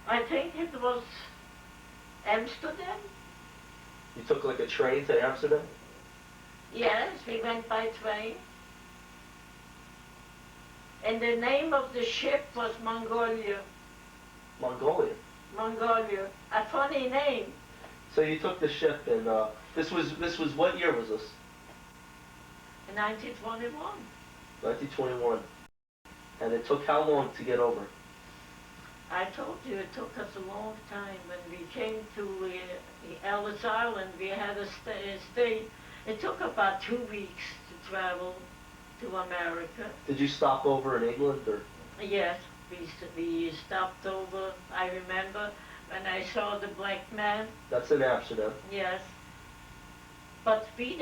I think it was Amsterdam. You took like a train to Amsterdam? Yes, we went by train. And the name of the ship was Mongolia. Mongolia? Mongolia. A funny name. So you took the ship and this was what year was this? In 1921. 1921. And it took how long to get over? I told you it took us a long time. When we came to Ellis Island, we had a stay. It took about 2 weeks to travel to America. Did you stop over in England or? Yes, we stopped over. I remember when I saw the black man. That's in Amsterdam. Yes. But we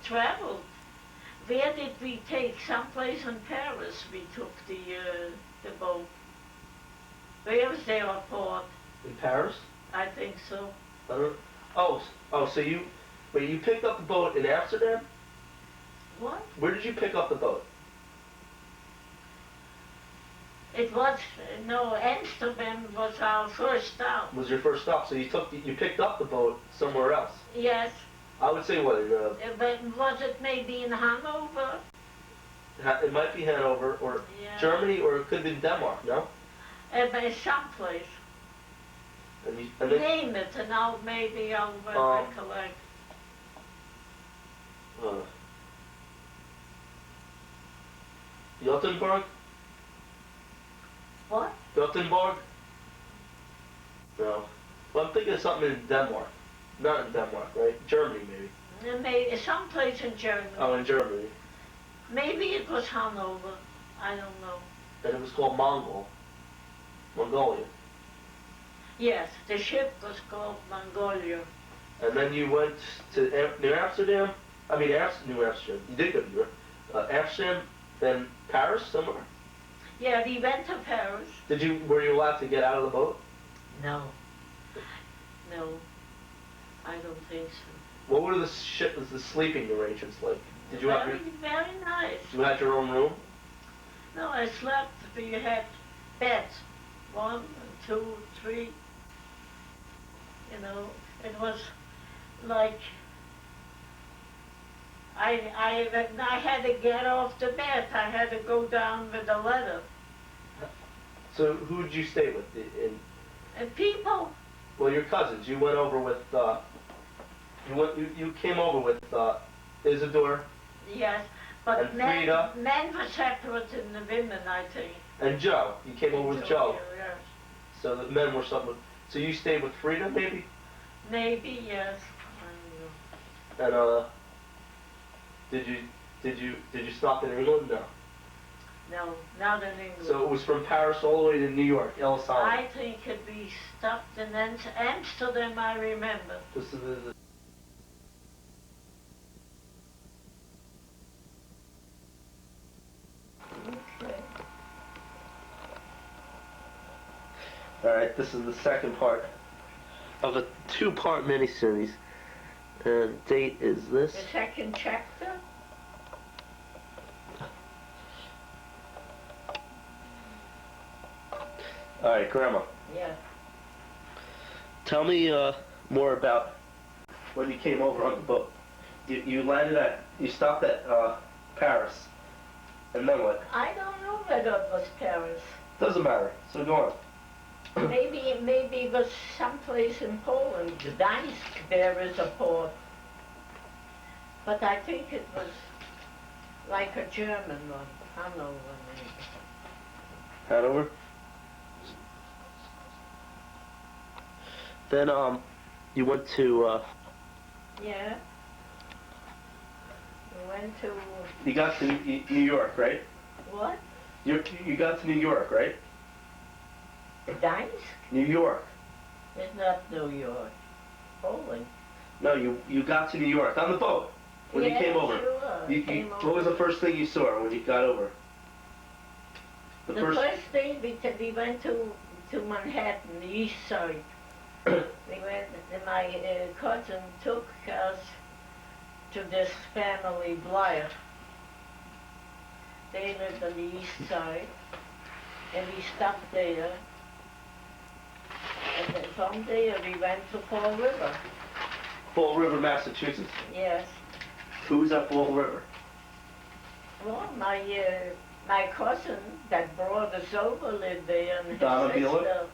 traveled. Where did we take? Someplace in Paris we took the boat. Where was the airport? In Paris? I think so. I don't. Oh, so you picked up the boat in Amsterdam? What? Where did you pick up the boat? It was, no, Amsterdam was our first stop. Was your first stop? So you picked up the boat somewhere else? Yes. I would say what? But was it maybe in Hanover? It might be Hanover or Yeah. Germany, or it could be Denmark. No? By someplace. And Name it, and maybe I'll recollect. Gothenburg? What? Gothenburg? No. Well, I'm thinking of something in Denmark. Not in Denmark, right? Germany, maybe. Maybe someplace in Germany. Oh, in Germany. Maybe it was Hanover. I don't know. And it was called Mongolia. Yes, the ship was called Mongolia. And then you went to New Amsterdam. I mean, New Amsterdam. You did go to Europe. Amsterdam, then Paris, somewhere. Yeah, we went to Paris. Were you allowed to get out of the boat? No. No, I don't think so. What were the sleeping arrangements like? Did you very nice. You had your own room? No, I slept. We had beds, 1, 2, 3. You know, it was like I had to get off the bed. I had to go down with a ladder. So who did you stay with? And people. Well, your cousins. You went over with. You came over with Isidore. Yes, but and Frida. Men were separate than the women, I think. And Joe. You came over with Joe. Yes. So the men were something. So you stayed with Frida, maybe? Maybe, yes. And did you stop in England? No. No, not in England. So it was from Paris all the way to New York, Ellis Island. I think we stopped in Amsterdam, I remember. Okay. Alright, this is the second part of a 2-part miniseries. And date is this. The second chapter? Alright, Grandma. Yeah. Tell me more about when you came over on the boat. You stopped at Paris. And then what? I don't know whether it was Paris. Doesn't matter. So go on. Maybe it was someplace in Poland. Gdańsk, there is a port. But I think it was like a German one. Hanover, maybe. Hanover? Then, you went to, Yeah. We went to... You got to New York, right? What? You got to New York, right? Gdańsk? New York. It's not New York. Poland. No, you got to New York on the boat when you came over. Sure. What was the first thing you saw when you got over? The first thing we went to Manhattan, the East Side. My cousin took us to this family, Blair. They lived on the East Side, and we stopped there. And then from there we went to Fall River. Fall River, Massachusetts. Yes. Who's at Fall River? Well, my cousin that brought us over lived there, and his Donna sister. Beeler?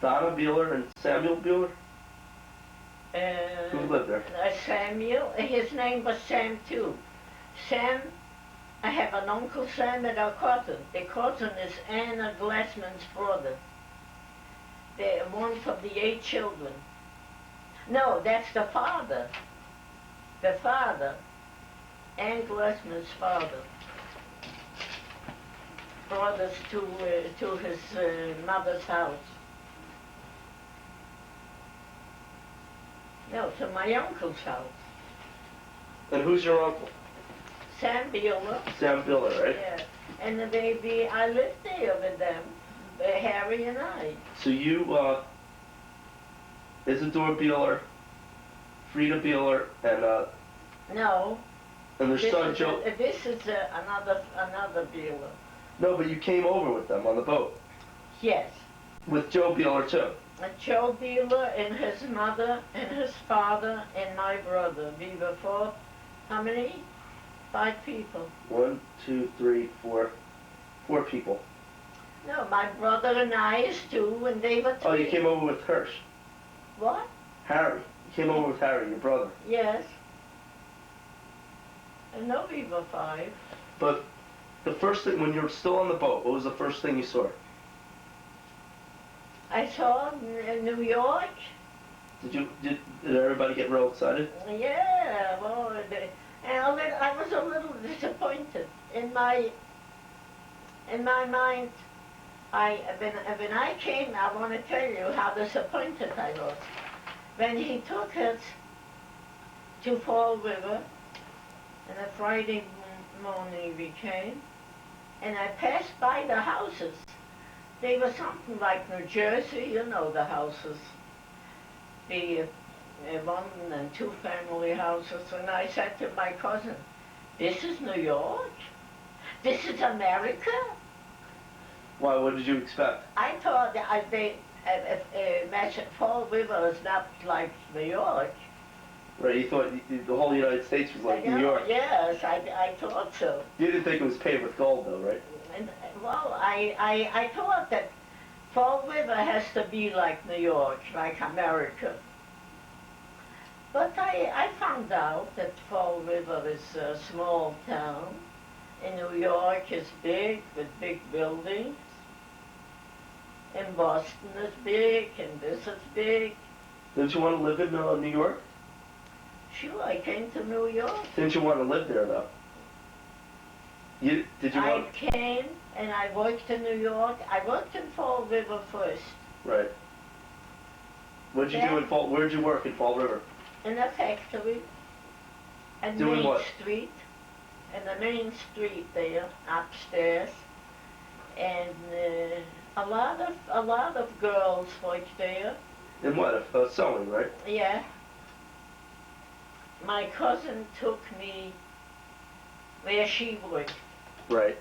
Donna Beeler and Samuel Beeler? Who lived there? Samuel. His name was Sam too. Sam. I have an Uncle Sam and a cousin. The cousin is Anna Glassman's brother. They're one of the 8 children. No, that's the father. The father. Ann Glassman's father. Brought us to his mother's house. No, to my uncle's house. And who's your uncle? Sam Beeler. Sam Beeler, right? Yeah. And the baby, I lived there with them, Harry and I. So you, Isidore Beeler, Frida Beeler, and No. And their son Joe. This is another Beeler. No, but you came over with them on the boat. Yes. With Joe Beeler too. Joe Beeler and his mother and his father and my brother. We were 4. How many? 5 people. 1, 2, 3, 4. 4 people. No, my brother and I is 2, and they were 3. Oh, you came over with Hirsch. What? Harry. You came over with Harry, your brother. Yes. And no, we were 5. But the first thing, when you were still on the boat, what was the first thing you saw? I saw New York. Did everybody get real excited? Yeah, well, I was a little disappointed. In my mind, when I came, I want to tell you how disappointed I was. When he took us to Fall River, and a Friday morning we came, and I passed by the houses. They were something like New Jersey, you know the houses. The 1 and 2 family houses, and I said to my cousin, "This is New York? This is America?" Why, what did you expect? I thought that Fall River is not like New York. Right, you thought the whole United States was like New York. Yes, I thought so. You didn't think it was paved with gold though, right? And, well, I thought that Fall River has to be like New York, like America. But I found out that Fall River is a small town, and New York is big, with big buildings, and Boston is big, and this is big. Didn't you want to live in New York? Sure, I came to New York. Didn't you want to live there though? I came and I worked in New York. I worked in Fall River first. Right. What'd you do in Fall? Where'd you work in Fall River? In a factory. And Doing Main what? Street. And the main street there, upstairs. And a lot of girls worked there. In what? Sewing, right? Yeah. My cousin took me where she worked. Right.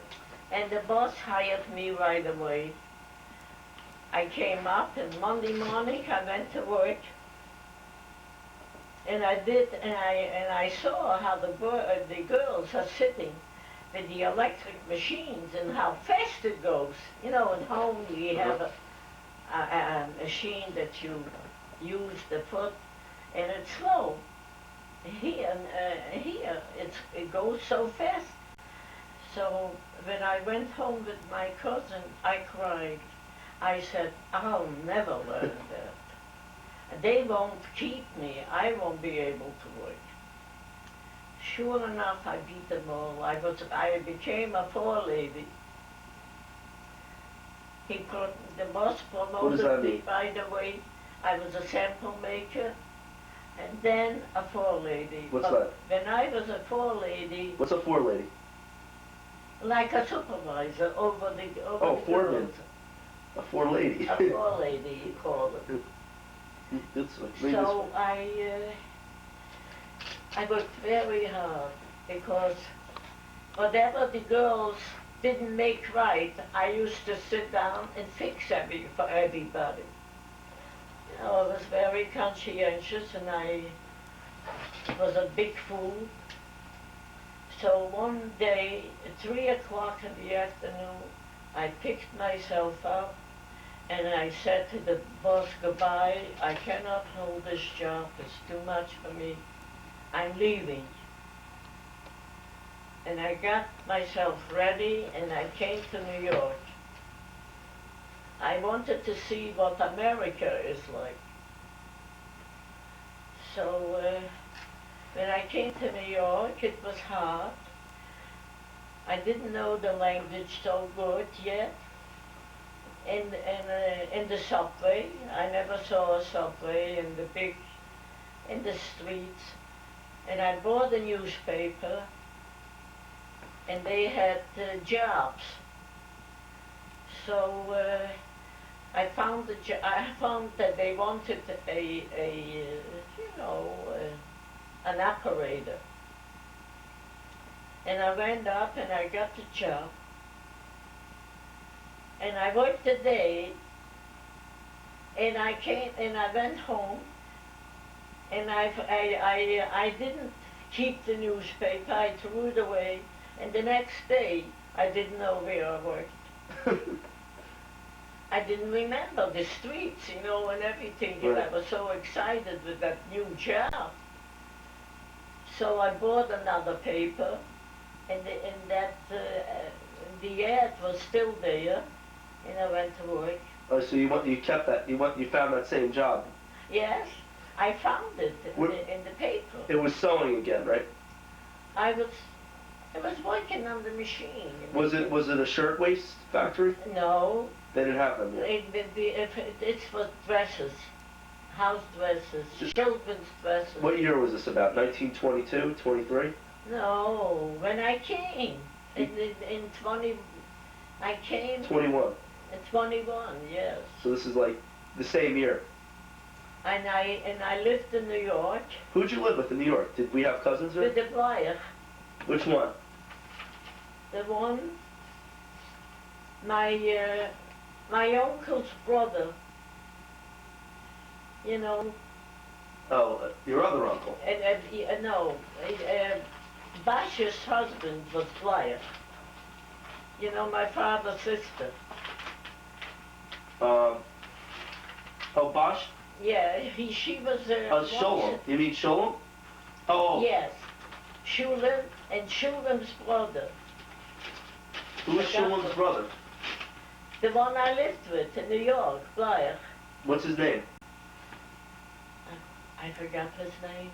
And the boss hired me right away. I came up, and Monday morning I went to work. And I saw how the girls are sitting with the electric machines and how fast it goes. You know, at home we have a machine that you use the foot, and it's slow. Here it goes so fast. So when I went home with my cousin, I cried. I said, "I'll never learn that. They won't keep me. I won't be able to work." Sure enough, I beat them all. I became a forelady. The boss promoted me right away. I was a sample maker, and then a forelady. What's that? When I was a forelady, What's a forelady? like a supervisor over the foreman. A forelady. A forelady, you call it. So I worked very hard because whatever the girls didn't make right, I used to sit down and fix for everybody. I was very conscientious and I was a big fool. So one day, at 3 o'clock in the afternoon, I picked myself up and I said to the boss, goodbye, I cannot hold this job, it's too much for me, I'm leaving. And I got myself ready and I came to New York. I wanted to see what America is like. So when I came to New York, it was hard. I didn't know the language so good yet. In the subway, I never saw a subway in the streets. And I bought a newspaper, and they had jobs. So I found that they wanted an operator. And I went up and I got the job. And I worked a day, and I went home, and I didn't keep the newspaper, I threw it away, and the next day I didn't know where I worked. I didn't remember the streets, and everything, and I was so excited with that new job. So I bought another paper, and the ad was still there, and I went to work. Oh, so you kept that, you found that same job? Yes, I found it in the paper. It was sewing again, right? I was working on the machine. Was it a shirtwaist factory? No. They didn't have them yet. It was dresses, house dresses, children's dresses. What year was this about? 1922, 23? No, when I came in 20, I came. 21. In 21, yes. So this is like the same year. And I lived in New York. Who'd you live with in New York? Did we have cousins there? With the Blyer. Which one? The one, my uncle's brother. Oh, your other uncle. No, Basha's husband was Blyer. My father's sister. Oh, Bosch? Yeah, she was. Sholem. You mean Sholem? Oh. Yes, Shulam and Shulam's brother. Who was Shulam's brother? The one I lived with in New York, Blyer. What's his name? I forgot his name.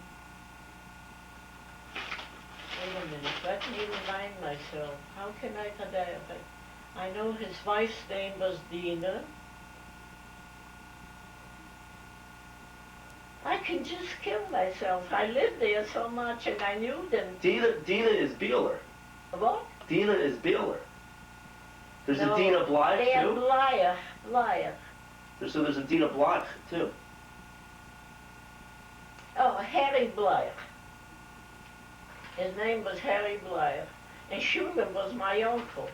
Wait a minute, let me remind myself. How can I forget it? I know his wife's name was Dina. I can just kill myself. I lived there so much and I knew them. Dina is Beeler. What? Dina is Beeler. There's No, a Dina Blythe they are too? Blyer. So there's a Dina Blythe too. Oh, Harry Blyer. His name was Harry Blyer. And Shulam was my uncle.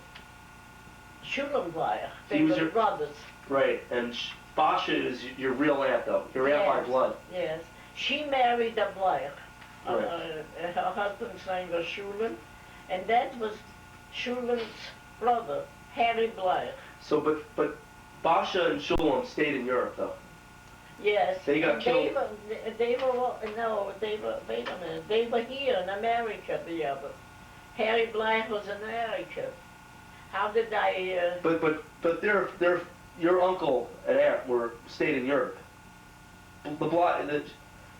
Shulam Blyer. They were brothers. Right, and Basha is your real aunt though, your aunt by blood. Yes. She married a Blyer. Right. Her husband's name was Shulam. And that was Shulam's brother, Harry Blyer. So, but Basha and Shulam stayed in Europe though. Yes. They got killed. They were here in America, the other. Harry Blyer was in America. How did I... But your uncle and aunt stayed in Europe.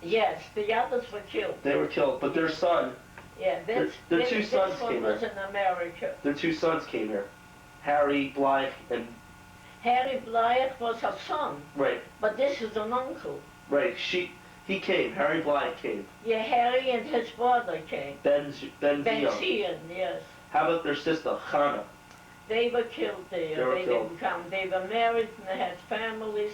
Yes, the others were killed. They were killed, but their son... Yeah, their two sons came here. was in America. Their two sons came here. Harry Blythe and... Harry Blythe was her son. Right. But this is an uncle. Right. He came. Harry Blythe came. Yeah, Harry and his brother came. Ben Zion, yes. How about their sister, Chana? They were killed there. They didn't come. They were married and they had families,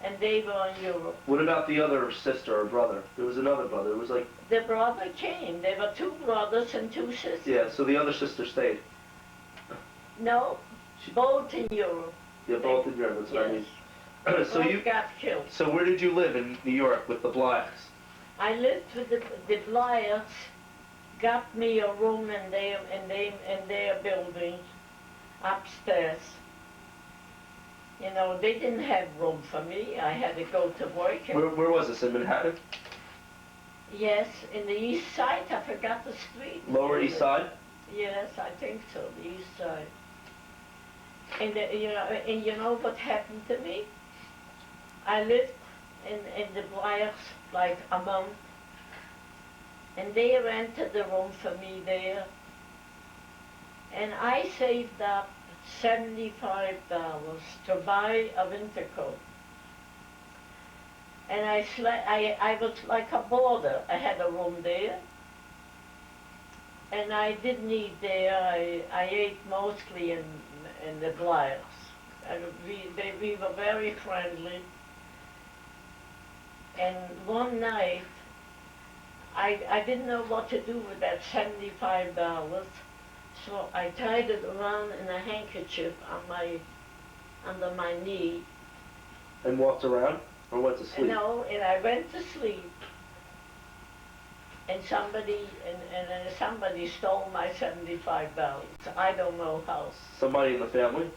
and they were in Europe. What about the other sister or brother? There was another brother. It was like... The brother came. There were two brothers and two sisters. Yeah, so the other sister stayed. No, both in Europe. Yeah, both in Europe, that's what I mean. So Both got killed. So where did you live in New York with the blacks? I lived with the Blyers. Got me a room in their building upstairs. You know, they didn't have room for me. I had to go to work. Where was this, in Manhattan? Yes, in the East Side. I forgot the street. Lower East Side? Yes, I think so, the East Side. And you know what happened to me? I lived in the Blyers like a month, and they rented the room for me there, and I saved up $75 to buy a winter coat. And I was like a boarder. I had a room there, and I didn't eat there. I ate mostly in the Blyers. We were very friendly. And one night, I didn't know what to do with that $75, so I tied it around in a handkerchief under my knee. And walked around? Or went to sleep? No, and I went to sleep. And somebody stole my $75. I don't know how. Somebody in the family?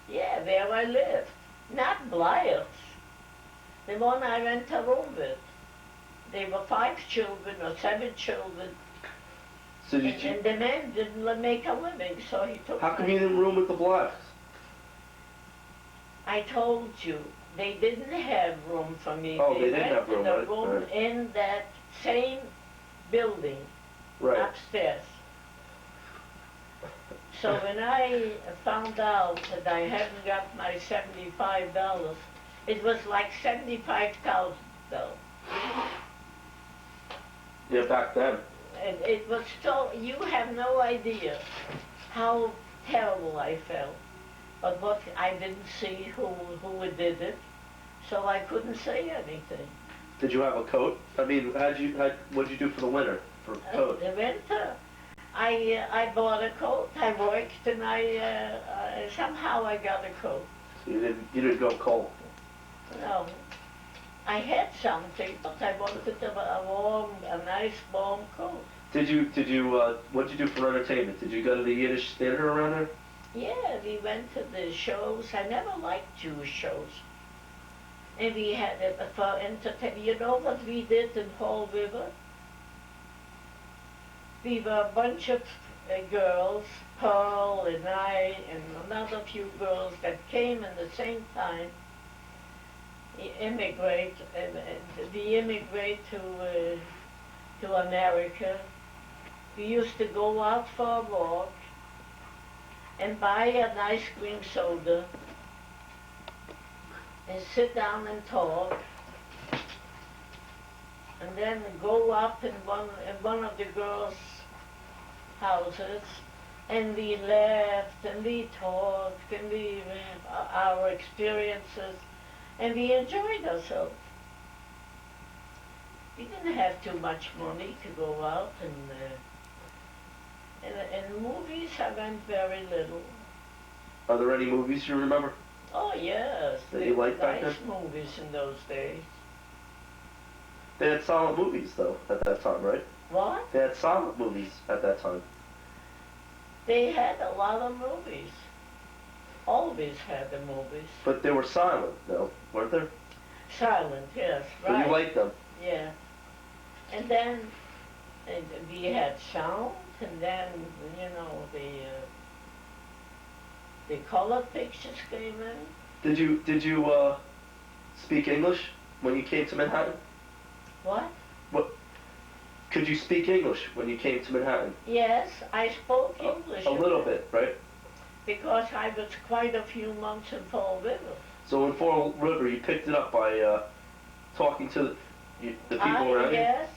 Yeah, where I lived. Not Blyers. The one I went a room with. There were 5 children or 7 children. So and the man didn't make a living, so he took. How come you didn't room with the blacks? I told you, they didn't have room for me. Oh, they didn't have room, the right? room Right. in that same building, Right. upstairs. So when I found out that I hadn't got my $75, it was like $75,000. Yeah, back then. And it was so, you have no idea how terrible I felt. But what I didn't see who did it, so I couldn't say anything. Did you have a coat? I mean, what did you do for the winter for a coat? The winter, I bought a coat. I worked and somehow I got a coat. So you didn't go cold. No, I had something, but I wanted a nice warm coat. What did you do for entertainment? Did you go to the Yiddish theater around there? Yeah, we went to the shows. I never liked Jewish shows. And we had for entertainment. You know what we did in Fall River? We were a bunch of girls, Pearl and I, and another few girls that came in the same time. Immigrate to America. We used to go out for a walk and buy an ice cream soda and sit down and talk, and then go up in one of the girls' houses, and we laughed and we talked and we our experiences, and we enjoyed ourselves. We didn't have too much money to go out, and movies I went very little. Are there any movies you remember? Oh yes, That you liked back then? nice movies in those days. They had silent movies though at that time, right? What? They had silent movies at that time. They had a lot of movies. Always had the movies. But they were silent though, weren't there? Silent, yes, But right. you liked them. Yeah. And then we had sound, and then, you know, the color pictures came in. Did you speak English when you came to Manhattan? What? Could you speak English when you came to Manhattan? Yes, I spoke English. A little bit, right? Because I was quite a few months in Fall River. So in Fall River, you picked it up by talking to the people around you? Yes.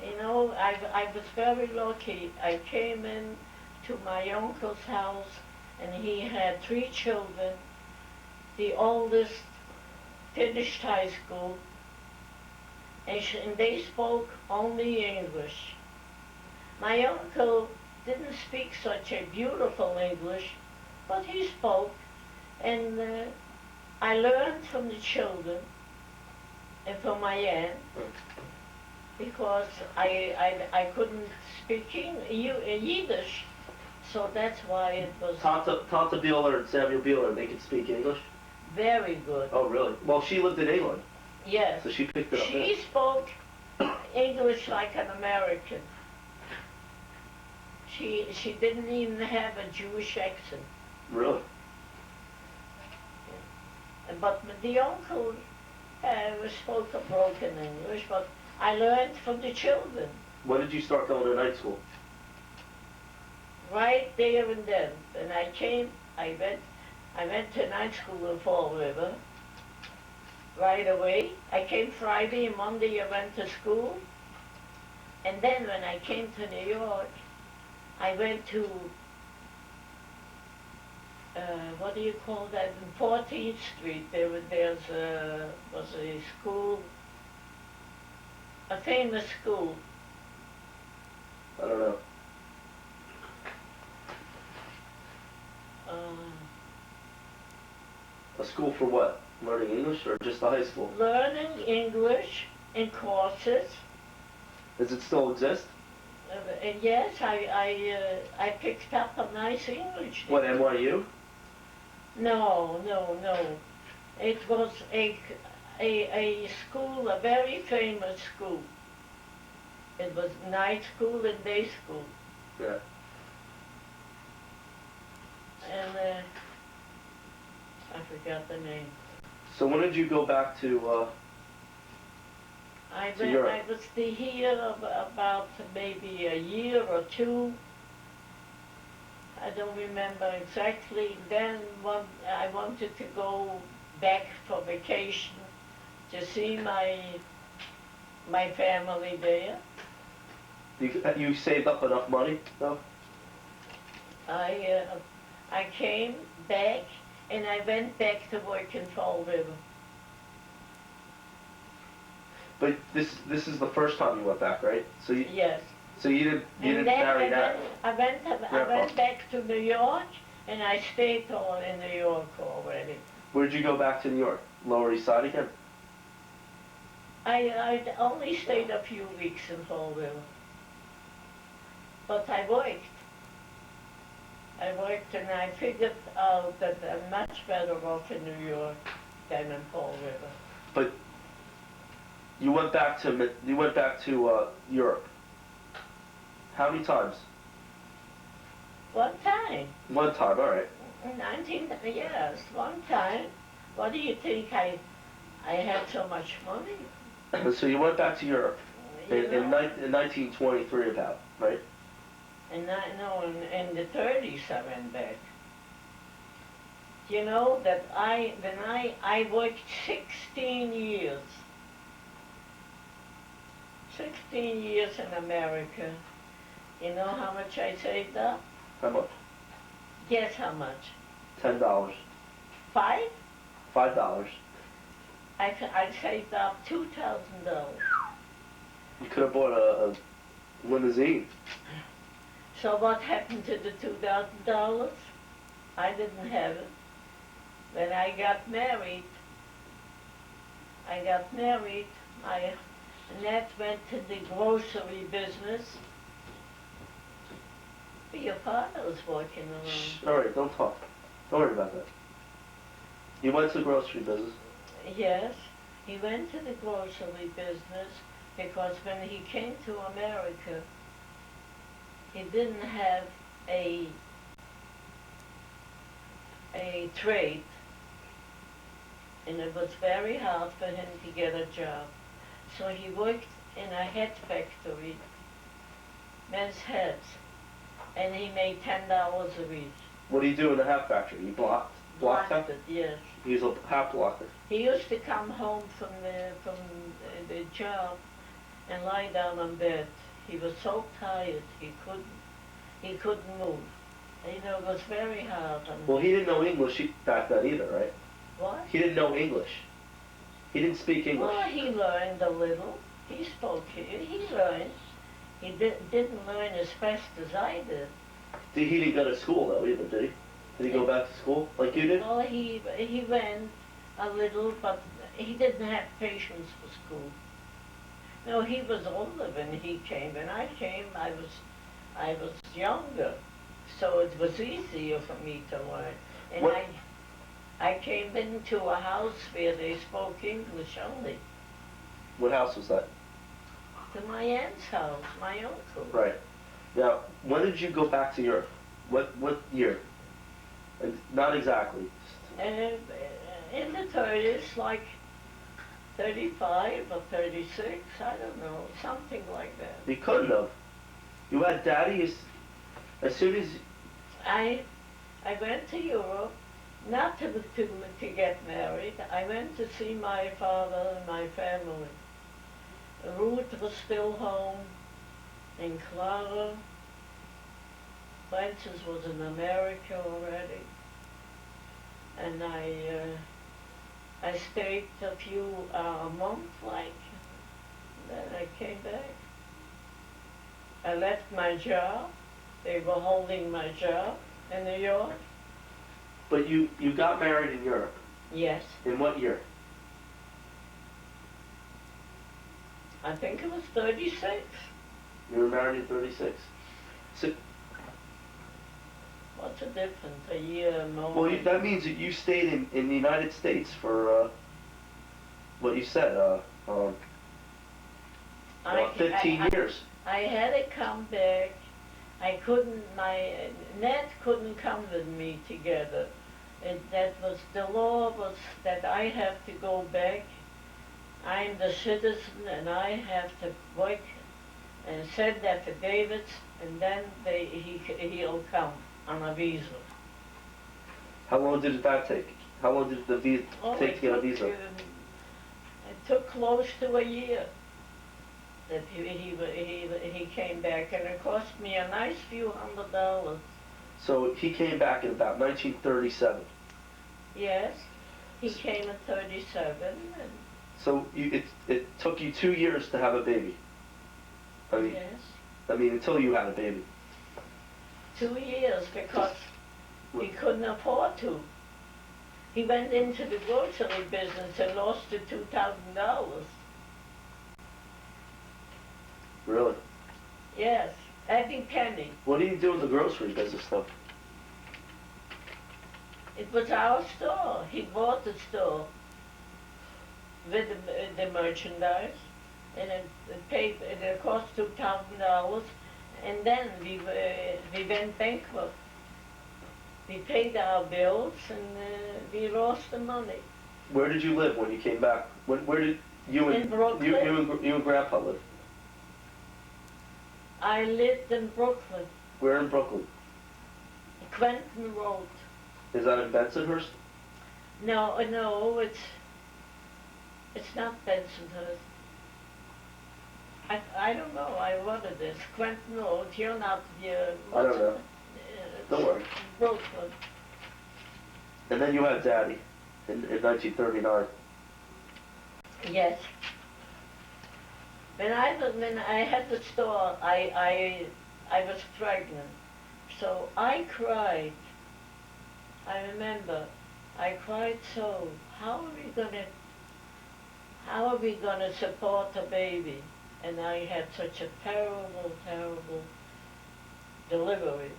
You know, I was very lucky. I came in to my uncle's house, and he had 3 children. The oldest finished high school, and they spoke only English. My uncle didn't speak such a beautiful English, but he spoke, and I learned from the children and from my aunt because I couldn't speak Yiddish, so that's why it was Tante Beeler and Samuel Beeler, they could speak English? very good. Oh, really? Well, she lived in England, Yes. so she picked it up there. She spoke English like an American. She didn't even have a Jewish accent. Really? But the uncle spoke a broken English, but I learned from the children. When did you start going to night school? Right there and then. When I came, I went to night school in Fall River right away. I came Friday and Monday I went to school. And then when I came to New York, I went to, what do you call that, in 14th Street. Was a school, a famous school. I don't know. A school for what? Learning English or just a high school? Learning English in courses. Does it still exist? And yes, I picked up a nice English. What, NYU? No. It was a school, a very famous school. It was night school and day school. Yeah. And I forgot the name. So when did you go back to Europe? I was here about maybe a year or two. I don't remember exactly. Then I wanted to go back for vacation to see my family there. You saved up enough money, though? I came back and I went back to work in Fall River. But this is the first time you went back, right? So yes. So you didn't marry that. I went back to New York and I stayed in New York already. Where'd you go back to New York? Lower East Side again? I only stayed a few weeks in Fall River. But I worked. And I figured out that I'm much better off in New York than in Fall River. But you went back to Europe. How many times? One time. One time, all right. 19 years, one time. What do you think? I had so much money. So you went back to Europe in 1923 about, right? And in the 30s I went back. You know that I worked 16 years. 16 years in America. You know how much I saved up? How much? Guess how much? $10. $5? $5. I saved up $2,000. You could have bought a limousine. So what happened to the $2,000? I didn't have it. When I got married, Annette went to the grocery business. Your father was walking around. Shh, all right, don't talk. Don't worry about that. You went to the grocery business? Yes, he went to the grocery business because when he came to America, he didn't have a trade, and it was very hard for him to get a job. So he worked in a hat factory, men's hats, and he made $10 a week. What do you do in the hat factory? You blocked it, yes. He was a hat blocker. He used to come home from the job and lie down on bed. He was so tired he couldn't move. You know, it was very hard on him. Well, he didn't know English back then either, right? What? He didn't know English. He didn't speak English. Well, he learned a little. He spoke. He learned. He didn't learn as fast as I did. He didn't go to school though either, did he? Did he go back to school like you did? Well, he went, a little, but he didn't have patience for school. No, he was older when he came. When I came, I was younger, so it was easier for me to learn. And What? I came into a house where they spoke English only. What house was that? To my aunt's house, my uncle. Right. Now, when did you go back to Europe? What year? Not exactly. In the 30s, like 35 or 36, I don't know, something like that. You couldn't have. You had Daddy as soon as. I went to Europe, not to get married. I went to see my father and my family. Ruth was still home, and Clara. Francis was in America already. And I stayed a month, like, then I came back. I left my job. They were holding my job in New York. But you got married in Europe. Yes. In what year? I think it was 36. You were married in 36. So, What's the difference? A year more? well, that means that you stayed in the United States for, what you said, 15 years. I had to come back. I couldn't, Ned couldn't come with me together. The law was that I have to go back. I'm the citizen and I have to work and send affidavits, and then he'll come on a visa. How long did that take? How long did the visa take to get a visa? It took close to a year that he came back, and it cost me a nice few $100. So he came back in about 1937. Yes, he came in 37. And so it took you 2 years to have a baby. yes. Until you had a baby. 2 years because he couldn't afford to. He went into the grocery business and lost the $2,000. Really? Yes, every penny. What do you do in the grocery business, though? It was our store. He bought the store with the merchandise, and it cost $2,000. And then we went bankrupt. We paid our bills, and we lost the money. Where did you live when you came back? Where did you and In Brooklyn. You and Grandpa live? I lived in Brooklyn. Where in Brooklyn? Quentin Road. Is that in Bensonhurst? No, it's not Bensonhurst. I don't know what it is. Quentin Road. You're not here. I don't know. Don't worry. Brooklyn. And then you had Daddy in 1939. Yes. When I had the store, I was pregnant, so I cried. I remember, I cried so. How are we gonna support a baby? And I had such a terrible, terrible delivery.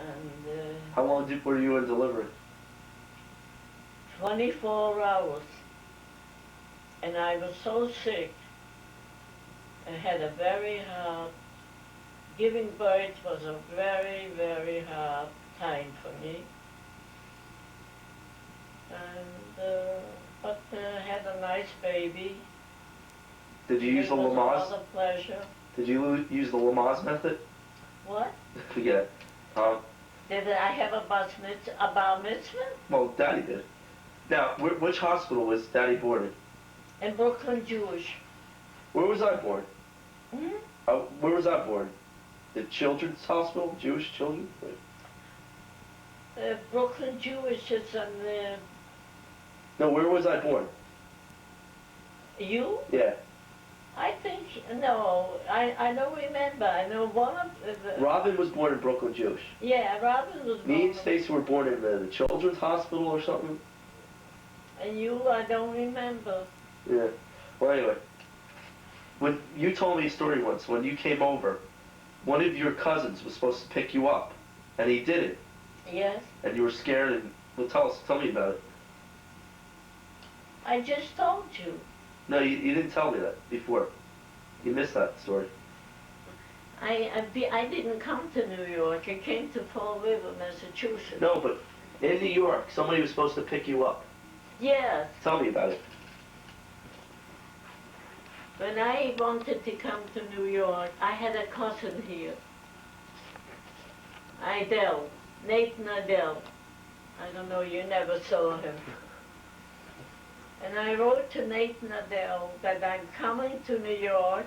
And how long were you in delivery? 24 hours. And I was so sick. I had a very hard, giving birth was a very, very hard time for me. And, but had a nice baby. Did you use the It was Lamaze? a lot of pleasure. Did you use the Lamaze method? What? Forget it. Did I have a bar mitzvah? Well, Daddy did. Now, which hospital was Daddy born in? In Brooklyn Jewish. Where was I born? Hmm? Where was I born? The Children's Hospital? Jewish children? Brooklyn Jewish is on No, where was I born? you? Yeah. I think, no, I don't remember. I know one of the, Robin was born in Brooklyn Jewish. yeah, Robin was Me born. and Stacy were born in the Children's Hospital or something. And you, I don't remember. Yeah. Well, anyway, when you told me a story once, when you came over, one of your cousins was supposed to pick you up, and he didn't, Yes, and you were scared. And well, tell me about it. I just told you. No, you didn't tell me that before. You missed that story. I didn't come to New York. I came to Fall River, Massachusetts. No, but in New York, somebody was supposed to pick you up. Yes. Tell me about it. When I wanted to come to New York, I had a cousin here. Nathan Adele. I don't know, you never saw him. And I wrote to Nathan Adele that I'm coming to New York.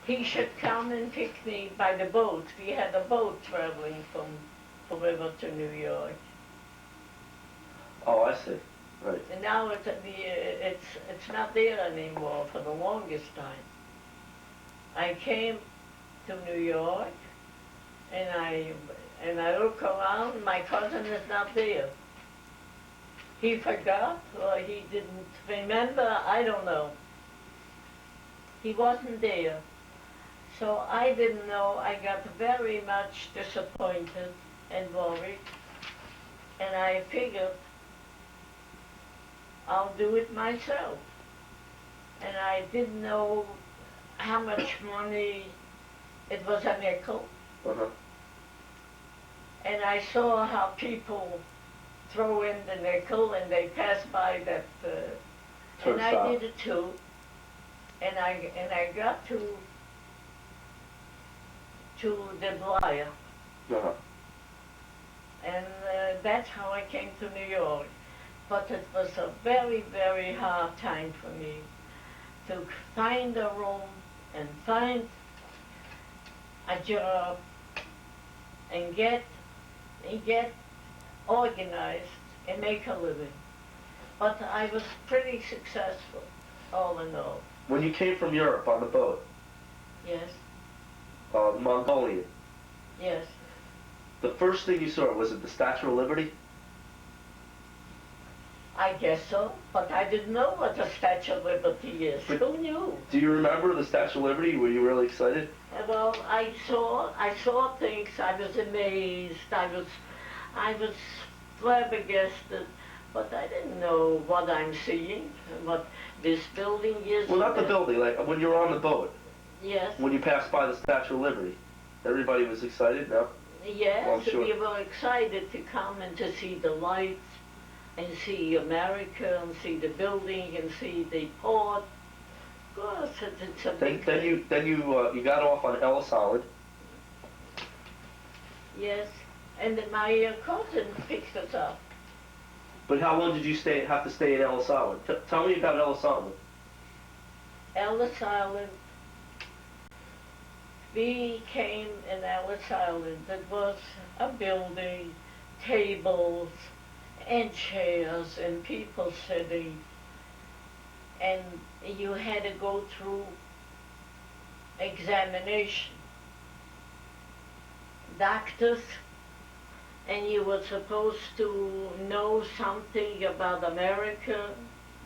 He should come and pick me by the boat. We had a boat traveling from Fall River to New York. Oh, I see. Right. And now it's not there anymore for the longest time. I came to New York, and I look around. My cousin is not there. He forgot, or he didn't remember. I don't know. He wasn't there, so I didn't know. I got very much disappointed and worried, and I figured I'll do it myself. And I didn't know how much money. It was a nickel. Uh-huh. And I saw how people throw in the nickel and they pass by that. And I did it too. And I got to the Blyer. Uh-huh. And that's how I came to New York. But it was a very, very hard time for me to find a room and find a job and get organized and make a living. But I was pretty successful, all in all. When you came from Europe on the boat, Yes, Mongolian, yes. the first thing you saw, was it the Statue of Liberty? I guess so, but I didn't know what the Statue of Liberty is. But who knew? Do you remember the Statue of Liberty? Were you really excited? Well, I saw things. I was amazed. I was flabbergasted, but I didn't know what I'm seeing, what this building is. Well, not the building, like when you were on the boat. Yes. When you passed by the Statue of Liberty. Everybody was excited, no? Yes, Well, I'm sure. we were excited to come and to see the lights and see America and see the building and see the port. Of course, it's a big thing. Then you got off on Ellis Island. Yes, and my cousin picked us up. But how long did you have to stay in Ellis Island? Tell me about Ellis Island. Ellis Island. We came in Ellis Island. It was a building, tables, and chairs, and people sitting. And you had to go through examination. Doctors, and you were supposed to know something about America.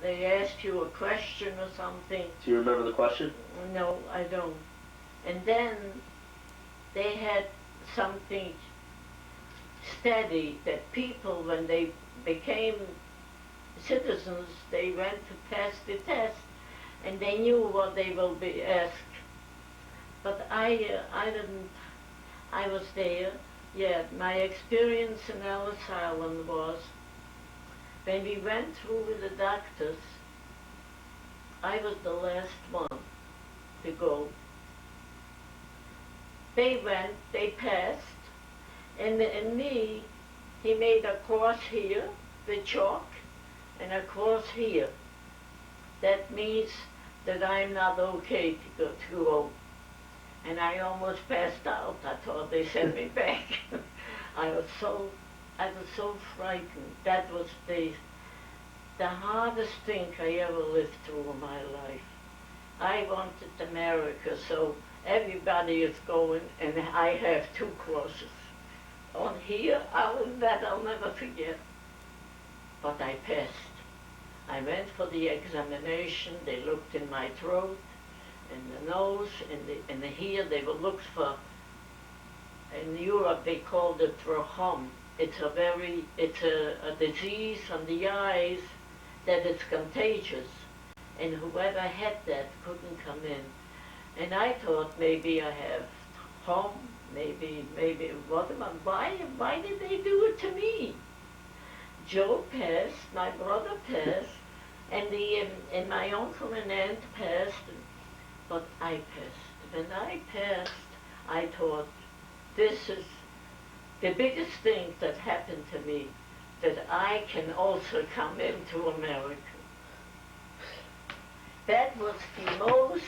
They asked you a question or something. Do you remember the question? No, I don't. And then they had something steady that people, when they became citizens, they went to pass the test, and they knew what they will be asked. But I didn't. I was there. Yeah, my experience in Ellis Island was when we went through with the doctors. I was the last one to go. They went, they passed, and me, he made a cross here with chalk and a cross here. That means that I'm not okay to go. And I almost passed out. I thought they sent me back. I was so frightened. That was the hardest thing I ever lived through in my life. I wanted America, so everybody is going, and I have two crosses. On here, I'll never forget. But I passed. I went for the examination. They looked in my throat, in the nose, in the here. They will look for. In Europe, they called it trachom. It's a disease on the eyes that is contagious, and whoever had that couldn't come in. And I thought maybe I have home, maybe why did they do it to me? Joe passed, my brother passed, and my uncle and aunt passed, but I passed. When I passed, I thought, this is the biggest thing that happened to me, that I can also come into America. That was the most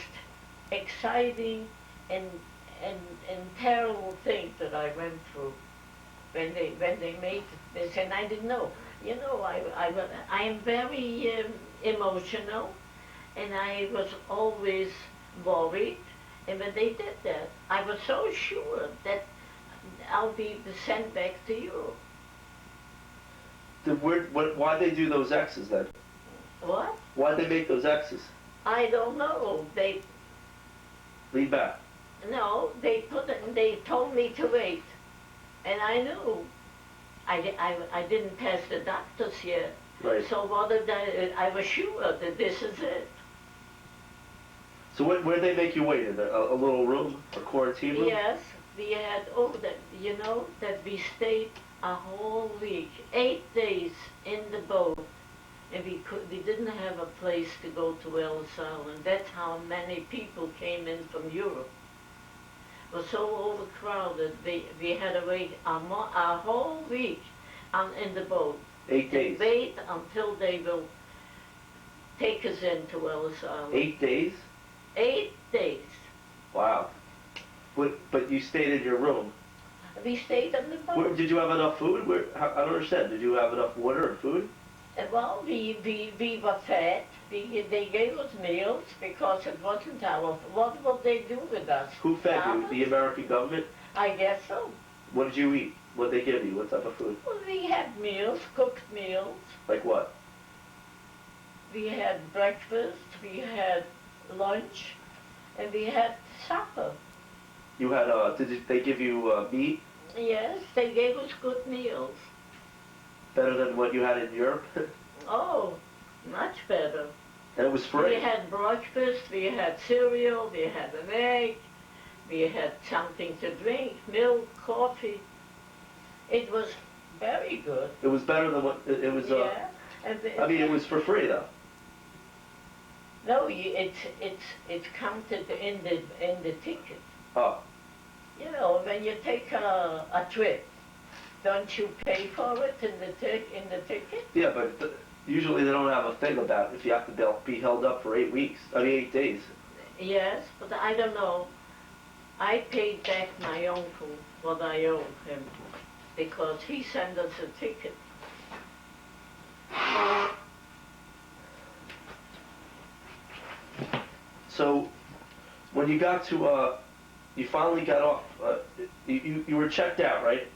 exciting and terrible thing that I went through when they made this, and I didn't know. You know, I am very emotional, and I was always worried. And when they did that, I was so sure that I'll be sent back to Europe. Why'd they do those X's then? What? Why'd they make those X's? I don't know. They Lean back. No, they told me to wait, and I knew. I didn't pass the doctors yet. Right. So what did I was sure that this is it. So where'd they make you wait? In a little room, a quarantine room? Yes, we had that we stayed a whole week, 8 days in the boat, and we didn't have a place to go to Ellis Island. That's how many people came in from Europe. It was so overcrowded, we had to wait a whole week in the boat. 8 days. Wait until they will take us into Ellis Island. 8 days? 8 days. Wow. But you stayed in your room. We stayed in the boat. Did you have enough food? I don't understand. Did you have enough water and food? Well, we were fed. They gave us meals because it wasn't our. What would they do with us? Who fed you? Farmers? The American government? I guess so. What did you eat? What did they give you? What type of food? Well, we had meals, cooked meals. Like what? We had breakfast, we had lunch, and we had supper. You had, they give you meat? Yes, they gave us good meals. Better than what you had in Europe? Oh, much better. And it was free? We had breakfast, we had cereal, we had an egg, we had something to drink, milk, coffee. It was very good. It was better than what, it was, Yeah. I mean, it was for free though. No, it's counted in the ticket. Oh. You know, when you take a trip, don't you pay for it in the ticket? Yeah, but usually they don't have a thing about if you have to be held up for 8 weeks. I mean, 8 days. Yes, but I don't know. I paid back my uncle what I owed him because he sent us a ticket. So, when you got to, you finally got off, you were checked out, right?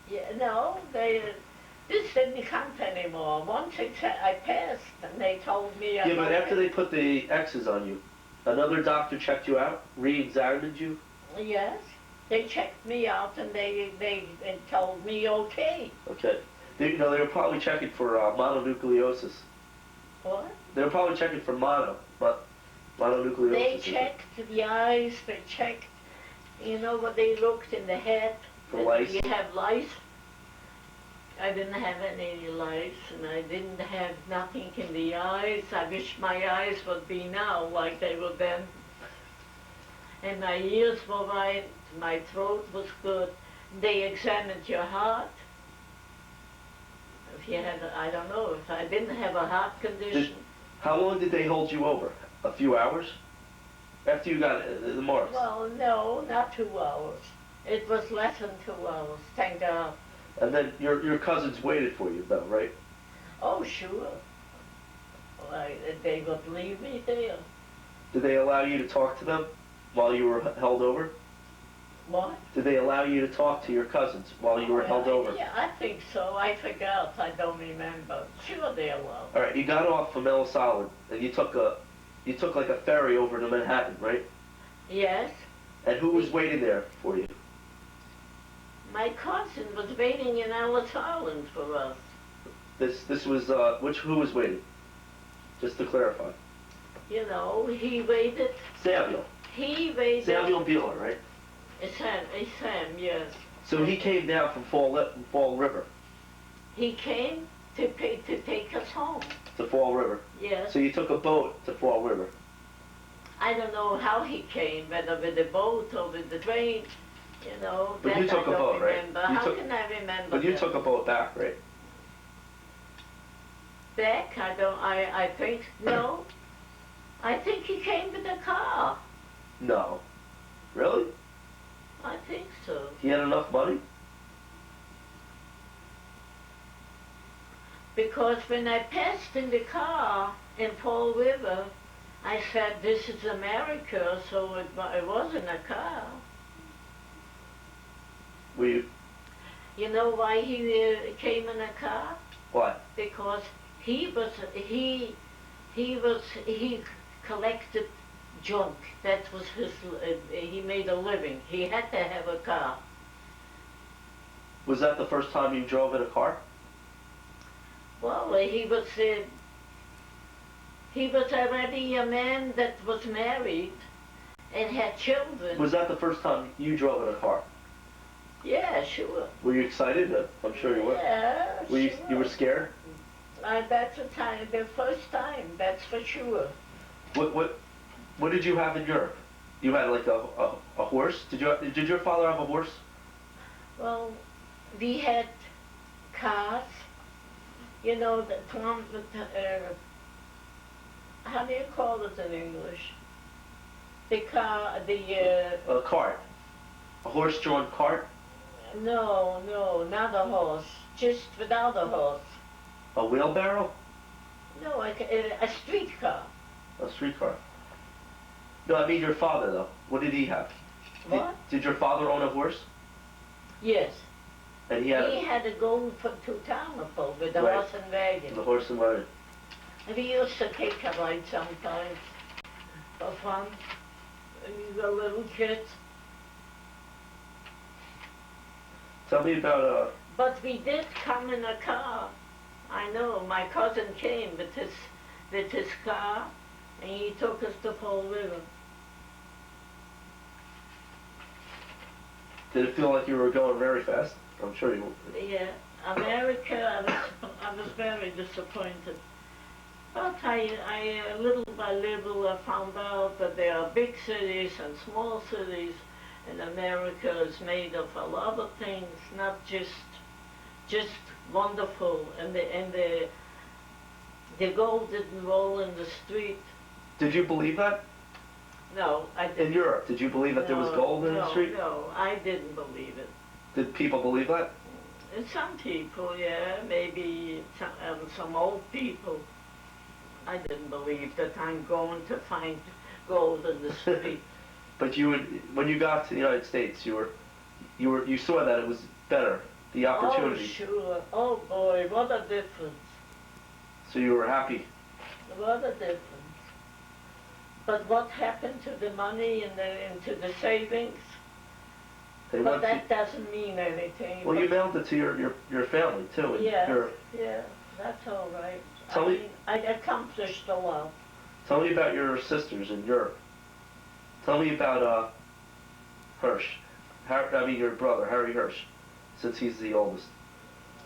Yeah, no, this didn't count anymore. Once I passed, and they told me. Yeah, but after they put the X's on you, another doctor checked you out, re-examined you? Yes, they checked me out, and they told me okay. Okay. They were probably checking for mononucleosis. What? They were probably checking for mononucleosis. They checked the eyes, they checked, what they looked in the head. For lice? Do you have lice? I didn't have any lice, and I didn't have nothing in the eyes. I wish my eyes would be now like they were then. And my ears were right, my throat was good. They examined your heart. If you had, I don't know, if I didn't have a heart condition. How long did they hold you over? A few hours? After you got the marks? Well, no, not 2 hours. It was less than 2 hours, thank God. And then your cousins waited for you, though, right? Oh, sure. Why, they would leave me there. Did they allow you to talk to them while you were held over? What? Did they allow you to talk to your cousins while you were held over? Yeah, I think so. I forgot. I don't remember. Sure, they allowed. All right, you got off from Ellis Island and you took like a ferry over to Manhattan, right? Yes. And who was waiting there for you? My cousin was waiting in Ellis Island for us. This was who was waiting? Just to clarify. You know, he waited. Samuel. He waited. Samuel Bueller, right? Sam, yes. So he came down from Fall River. He came to take us home. To Fall River. Yes. So you took a boat to Fall River. I don't know how he came, whether with the boat or with the train. You know, but you took I a don't boat, remember. right? How can I remember? But you that? took a boat back, right? Back? I think, no. I think he came with a car. No. Really? I think so. He had enough money? Because when I passed in the car in Fall River, I said, this is America, so it wasn't a car. Were you? You know why he came in a car? Why? Because he collected junk. That was his. He made a living. He had to have a car. Was that the first time you drove in a car? Well, he was already a man that was married and had children. Was that the first time you drove in a car? Yeah, sure. Were you excited? I'm sure you were. Yeah, Were sure. You were scared? That's the first time. That's for sure. What did you have in Europe? You had like a horse? Did your father have a horse? Well, we had cars. You know, how do you call it in English? The car, A cart. A horse-drawn cart? No, not a horse. Just without a horse. A wheelbarrow? No, a streetcar. A streetcar. No, I mean your father though. What did he have? What? Did your father own a horse? Yes. And He had to go to Tampa with the Right. horse and wagon. The horse and wagon. And we used to take a ride sometimes for fun. And we were little kids. Tell me about But we did come in a car. I know. My cousin came with his car, and he took us to Fall River. Did it feel like you were going very fast? I'm sure you were. Yeah, America. I was very disappointed. But I little by little, I found out that there are big cities and small cities, and America is made of a lot of things, not just wonderful. And the gold didn't roll in the street. Did you believe that? No, I didn't. In Europe, did you believe that there was gold in the street? No, I didn't believe it. Did people believe that? And some people, yeah, maybe some old people. I didn't believe that I'm going to find gold in the street. But when you got to the United States, you saw that it was better, the opportunity. Oh, sure. Oh, boy, what a difference. So you were happy. What a difference. But what happened to the money and to the savings? But that doesn't mean anything. Well, you mailed it to your family, too. Yeah, that's all right. I accomplished a lot. Tell me about your sisters in Europe. Tell me about Hirsch. Your brother, Harry Hirsch, since he's the oldest.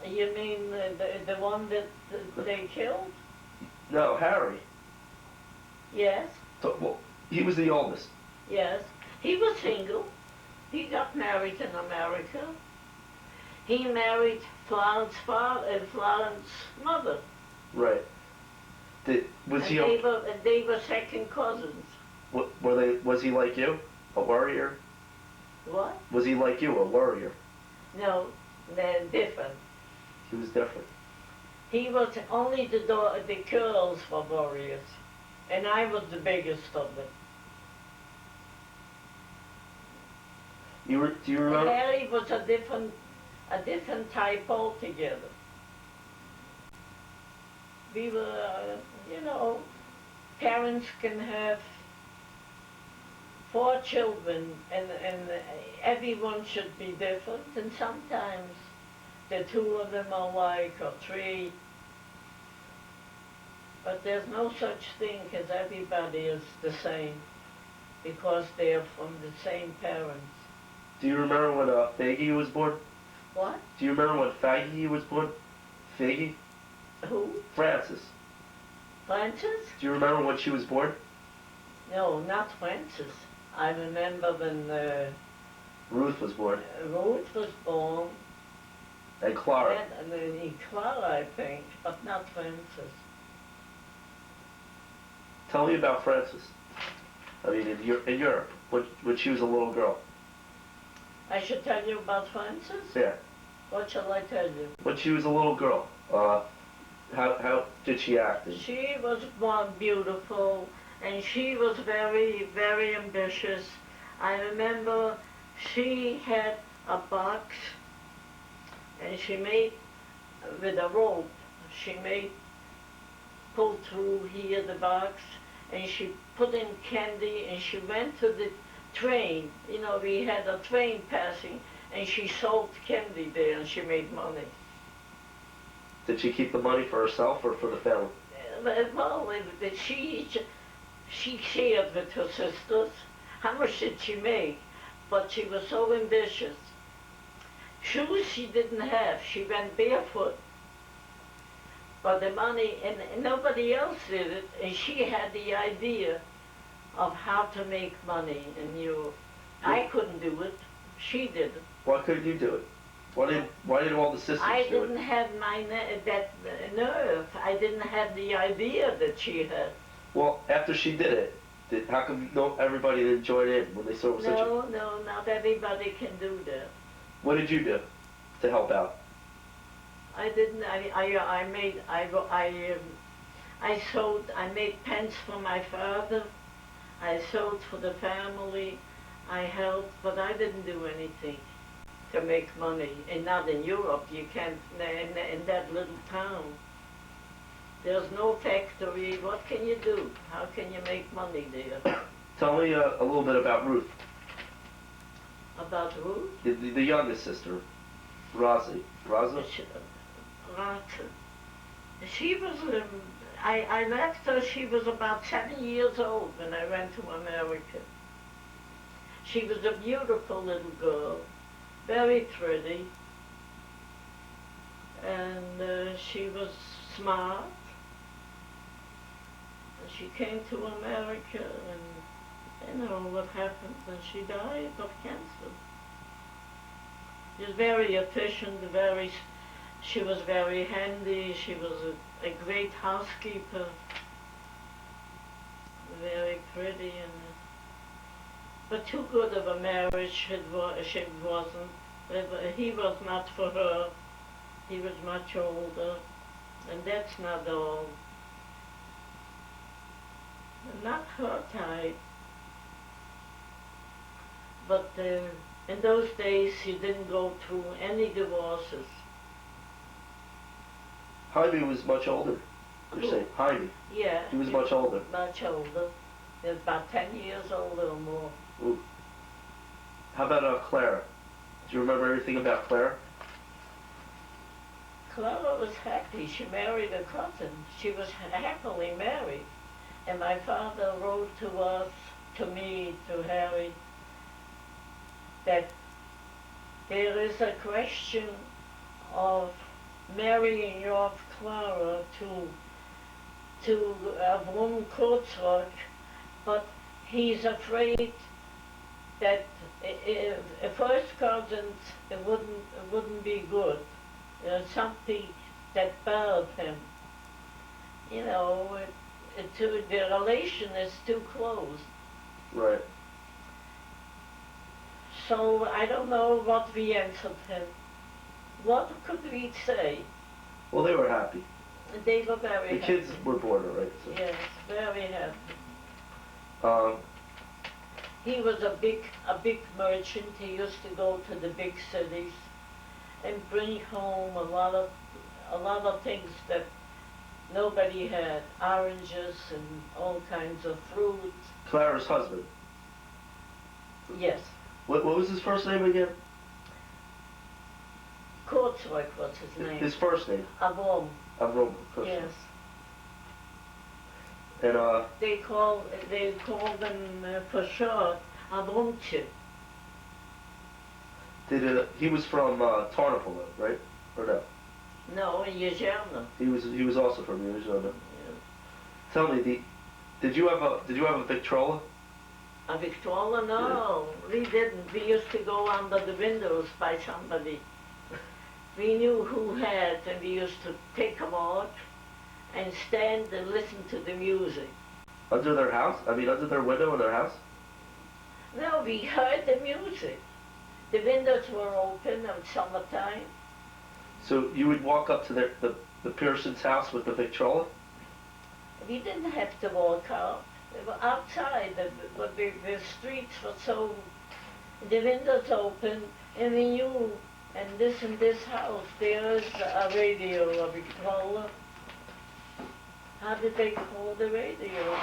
You mean the one that they killed? No, Harry. Yes. Well, he was the oldest. Yes. He was single. He got married in America. He married Florence's father and Florence's mother. Right. They were second cousins. Was he like you, a warrior? What? Was he like you, a warrior? No, they're different. He was different. He was only the girls were warriors. And I was the biggest of them. Do you remember? Harry was a different type altogether. We were, parents can have 4 children, and everyone should be different, and sometimes the 2 of them are alike, or 3. But there's no such thing as everybody is the same, because they're from the same parents. Do you remember when Faggy was born? What? Do you remember when Faggy was born? Faggy? Who? Frances. Frances? Do you remember when she was born? No, not Frances. I remember when Ruth was born. Ruth was born. And Clara. And then Clara, I think, but not Frances. Tell me about Frances. I mean, in Europe, when she was a little girl. I should tell you about Frances? Yeah. What shall I tell you? When she was a little girl, how did she act? She was born beautiful, and she was very, very ambitious. I remember she had a box, and she made, with a rope, pulled through here the box, and she put in candy, and she went to the train. We had a train passing, and she sold candy there, and she made money. Did she keep the money for herself or for the family? Well, she shared with her sisters. How much did she make? But she was so ambitious. Shoes she didn't have. She went barefoot. But the money, and nobody else did it, and she had the idea of how to make money. And I couldn't do it. She did it. Why couldn't you do it? Why did all the sisters do it? I didn't have that nerve. I didn't have the idea that she had. Well, after she did it, how come everybody didn't join in when they saw it was such a... No, not everybody can do that. What did you do to help out? I didn't. I sewed. I made pants for my father. I sewed for the family. I helped, but I didn't do anything to make money. And not in Europe. You can't. In that little town, there's no factory. What can you do? How can you make money there? Tell me a little bit about Ruth. About Ruth? The youngest sister, Raza. She was, I left her, she was about 7 years old when I went to America. She was a beautiful little girl, very pretty, and she was smart. And she came to America, and what happened, and she died of cancer. She was very efficient, she was very handy, she was a great housekeeper, very pretty, but too good of a marriage it wasn't. He was not for her, he was much older, and that's not all. Not her type, but in those days you didn't go through any divorces. Jaime was much older. You're saying Jaime? Yeah. He was much older. Much older. He was about 10 years older or more. Ooh. How about Clara? Do you remember everything about Clara? Clara was happy. She married a cousin. She was happily married. And my father wrote to me, to Harry, that there is a question of marrying your Clara to Wum Kurzrock, but he's afraid that first cousins it wouldn't be good. Something that bothered him. The relation is too close. Right. So I don't know what we answered him. What could we say? Well, they were happy. They were very The happy. kids were bored, right? So. Yes, very happy. Um, He was a big merchant. He used to go to the big cities and bring home a lot of things that nobody had. Oranges and all kinds of fruit. Clara's husband. Yes. What was his first name again? Kurzweig was his name. His first name? Avon. Avrom. Yes. And They called him for short Avomche. he was from Tarnopol, right? Or no? No, in Yezherno. He was also from Arizona. Yeah. Tell me, did you have a Victrola? A Victrola? No, we didn't. We used to go under the windows by somebody. We knew who had, and we used to take them out and stand and listen to the music. Under their house? I mean, under their window in their house? No, we heard the music. The windows were open in summertime. So you would walk up to the Pearson's house with the Victrola? We didn't have to walk out. We were outside. The streets were so, the windows open, and we knew, and this house, there's a radio, a Victrola. How did they call the radio?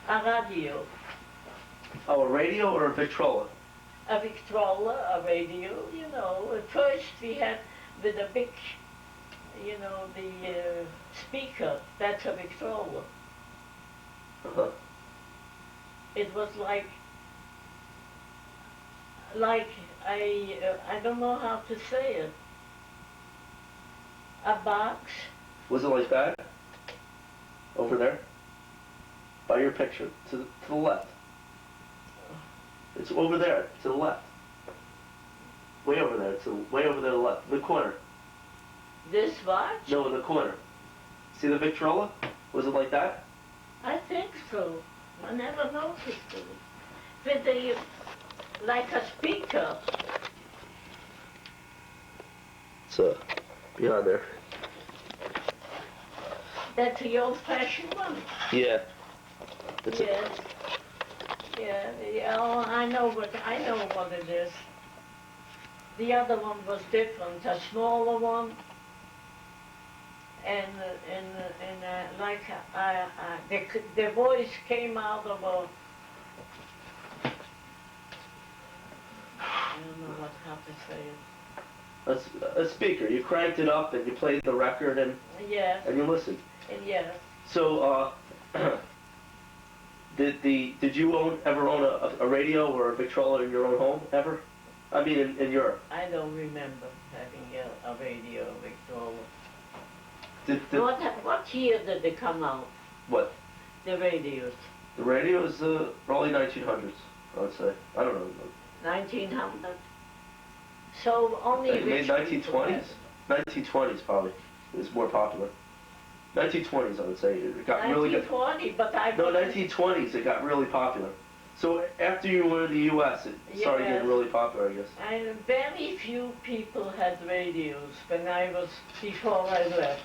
A radio. Oh, a radio or a Victrola? A Victrola, a radio, you know. At first we had with a big, you know, the speaker, that's a Victrola. Uh-huh. It was like I don't know how to say it. A box. Was it like that? Over there? By your picture, to the left. It's over there, to the left. Way over there, way over there to the left. The corner. This watch? No, in the corner. See the Victrola? Was it like that? I think so. I never noticed it. With the, like a speaker. It's beyond there. That's the old-fashioned one. Yeah. Yes. Yeah. Oh, I know what it is. The other one was different, a smaller one, and like the voice came out of a. I don't know how to say it. A speaker. You cranked it up and you played the record and Yes. and you listened. Yes. So, did you ever own a radio or a Victrola in your own home ever? I mean, in Europe. I don't remember having a radio, Victrola. Did What year did they come out? what? The radios. The radio is early 1900s, I would say. I don't know. 1900. So only Maybe rich people had 1920s. 1920s probably is more popular. 1920s, I would say. It got really good. 1920, but I No, wasn't- 1920s. It got really popular. So after you were in the U.S., it started Yes. getting really popular, I guess. And very few people had radios before I left.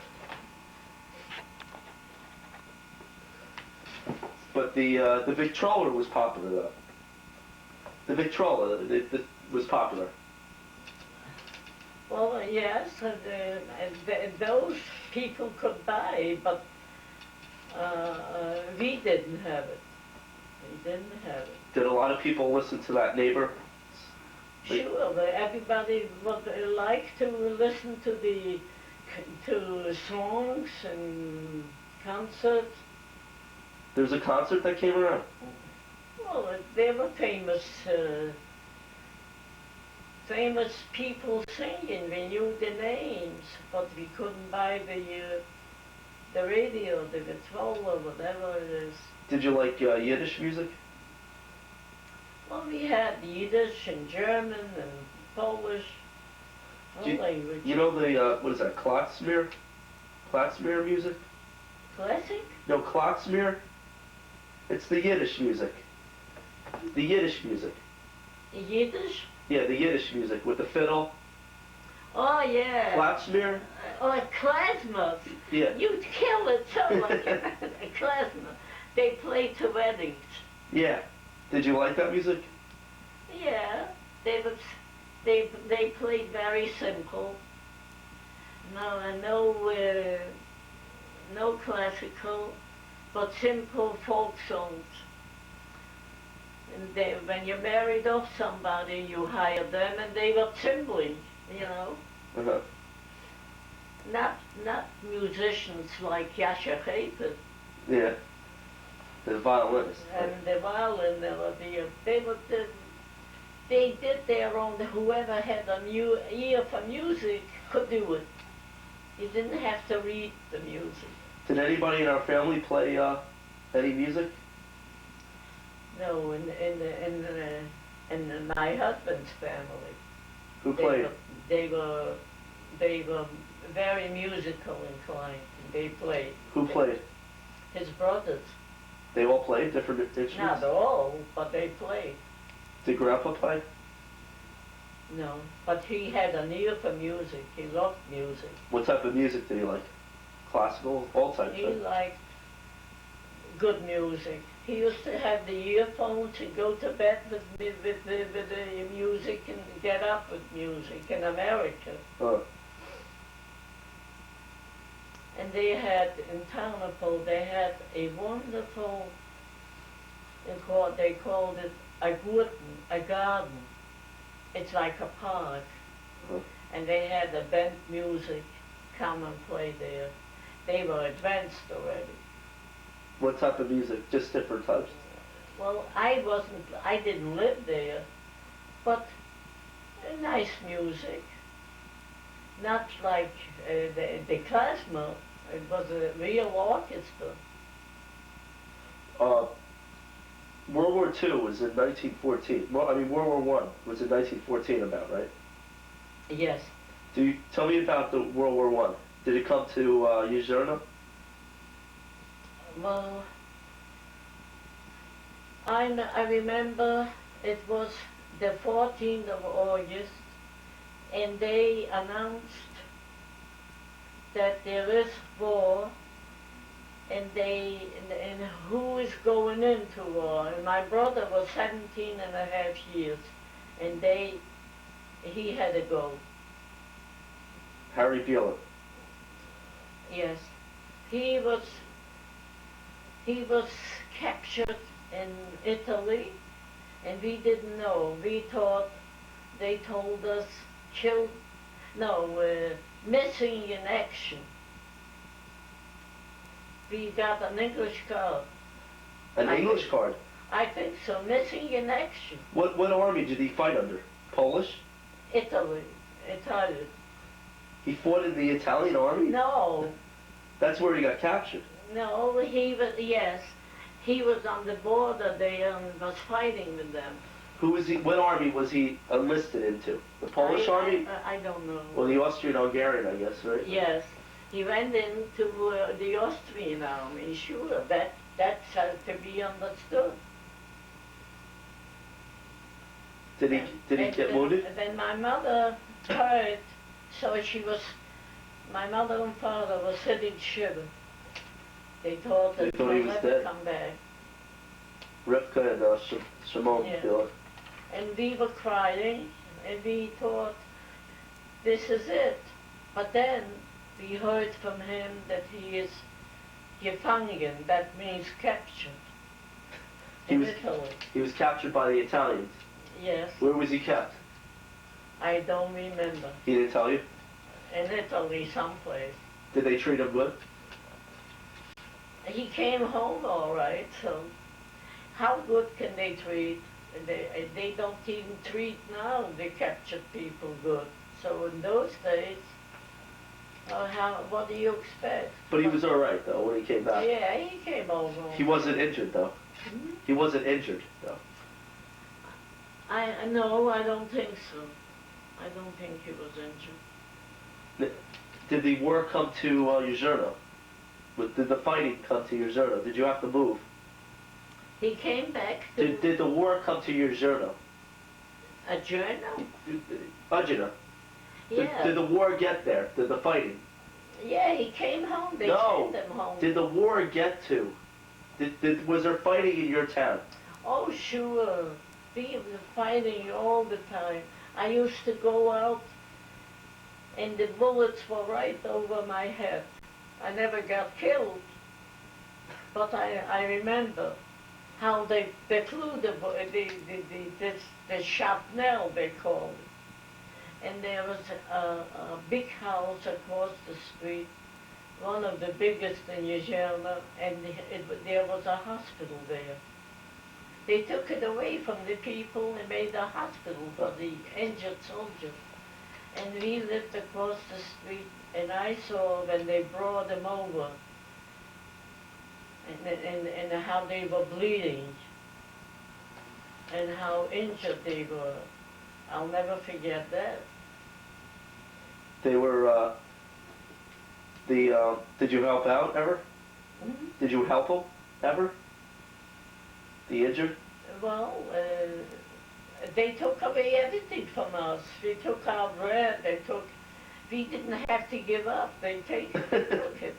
But the Victrola was popular though. The Victrola was popular. Well, yes, those people could buy, but we didn't have it. We didn't have it. Did a lot of people listen to that neighbor? Sure, but everybody would like to listen to songs and concerts. There's a concert that came around. Well, they were famous people singing. We knew the names, but we couldn't buy the radio, the Victrola, whatever it is. Did you like Yiddish music? Well, we had Yiddish and German and Polish, all languages. You know the what is that? Klezmer? Klezmer music? Classic? No, Klezmer. It's the Yiddish music. The Yiddish music. Yiddish? Yeah, the Yiddish music with the fiddle. Oh, yeah. Klezmer. or klezmer. Yeah. You'd kill it so like a klezmer. They play to weddings. Yeah. Did you like that music? Yeah, they played very simple. No classical, but simple folk songs. And when you married off somebody, you hired them, and they were trembling, you know. Uh-huh. Not musicians like Yasha Chapin. Yeah. The violinist. And the violin melody. They did their own. Whoever had a new ear for music could do it. You didn't have to read the music. Did anybody in our family play any music? No, in my husband's family. Who played? They were very musical inclined. They played. Who played? His brothers. They all played different instruments? Not all, but they played. Did Grandpa play? No, but he had an ear for music. He loved music. What type of music did he like? Classical? All types? He liked good music. He used to have the earphones and go to bed with the music and get up with music in America. And they had, in Townaple, they had a wonderful, they called it a garden. It's like a park. And they had the band music come and play there. They were advanced already. What type of music? Just different types? Well, I didn't live there, but nice music. Not like the klezmer. It was a real orchestra. World War II was in 1914. Well, I mean, World War I was in 1914 about, right? Yes. Tell me about the World War I. Did it come to Uzerna? Well, I remember it was the 14th of August, and they announced that there is war, and who is going into war. And my brother was 17 and a half years, and he had to go. Harry Bieler. Yes, he was captured in Italy, and we didn't know. We thought they told us missing in action. We got an English card. English card? I think so, missing in action. What army did he fight under? Polish? Italian. He fought in the Italian army? No. That's where he got captured? No, he was on the border there and was fighting with them. Who was he? What army was he enlisted into? The Polish army? I don't know. Well, the Austrian-Hungarian, I guess, right? Yes, he went into the Austrian army. Sure, that's to be understood. Did he get wounded? Then my mother heard, so my mother and father were sitting shivering. They thought that he would never come back. Rivka and Shimon. Yeah. And we were crying, and we thought, this is it. But then we heard from him that he is gefangen, that means captured. In Italy. He was captured by the Italians? Yes. Where was he kept? I don't remember. He didn't tell you? In Italy, someplace. Did they treat him good? He came home all right, so how good can they treat? They don't even treat now the captured people good. So in those days, what do you expect? But he was all right, though, when he came back. Yeah, he came over. He wasn't injured, though. Hmm? He wasn't injured, though. No, I don't think so. I don't think he was injured. Did the war come to Uzerna? Did the fighting come to Uzerna? Did you have to move? He came back to... Did the war come to Uzerna? A journal? Ujena. Yeah. Did the war get there? Did the fighting? Yeah, he came home. They No. sent him home. Did the war get to? Was there fighting in your town? Oh, sure. We were fighting all the time. I used to go out, and the bullets were right over my head. I never got killed, but I remember how they flew the shrapnel, they call it. And there was a big house across the street, one of the biggest in Chana, and there was a hospital there. They took it away from the people and made a hospital for the injured soldiers. And we lived across the street, and I saw when they brought them over, and how they were bleeding, and how injured they were. I'll never forget that. They were, did you help out ever? Mm-hmm. Did you help them ever? The injured? Well, they took away everything from us. They took our bread. We didn't have to give up. They took it.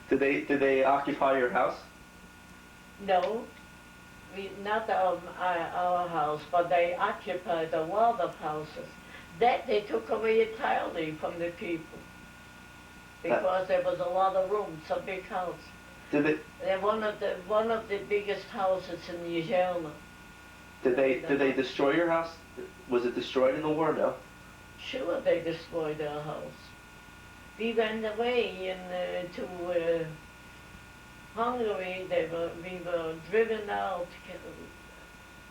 Did they occupy your house? No, not our house, but they occupied a lot of houses. That they took away entirely from the people because there was a lot of room. It's a big house. Did They're one of the biggest houses in Chana. they destroy your house? Was it destroyed in the war? No. Sure, they destroyed our house. We went away to Hungary. We were driven out,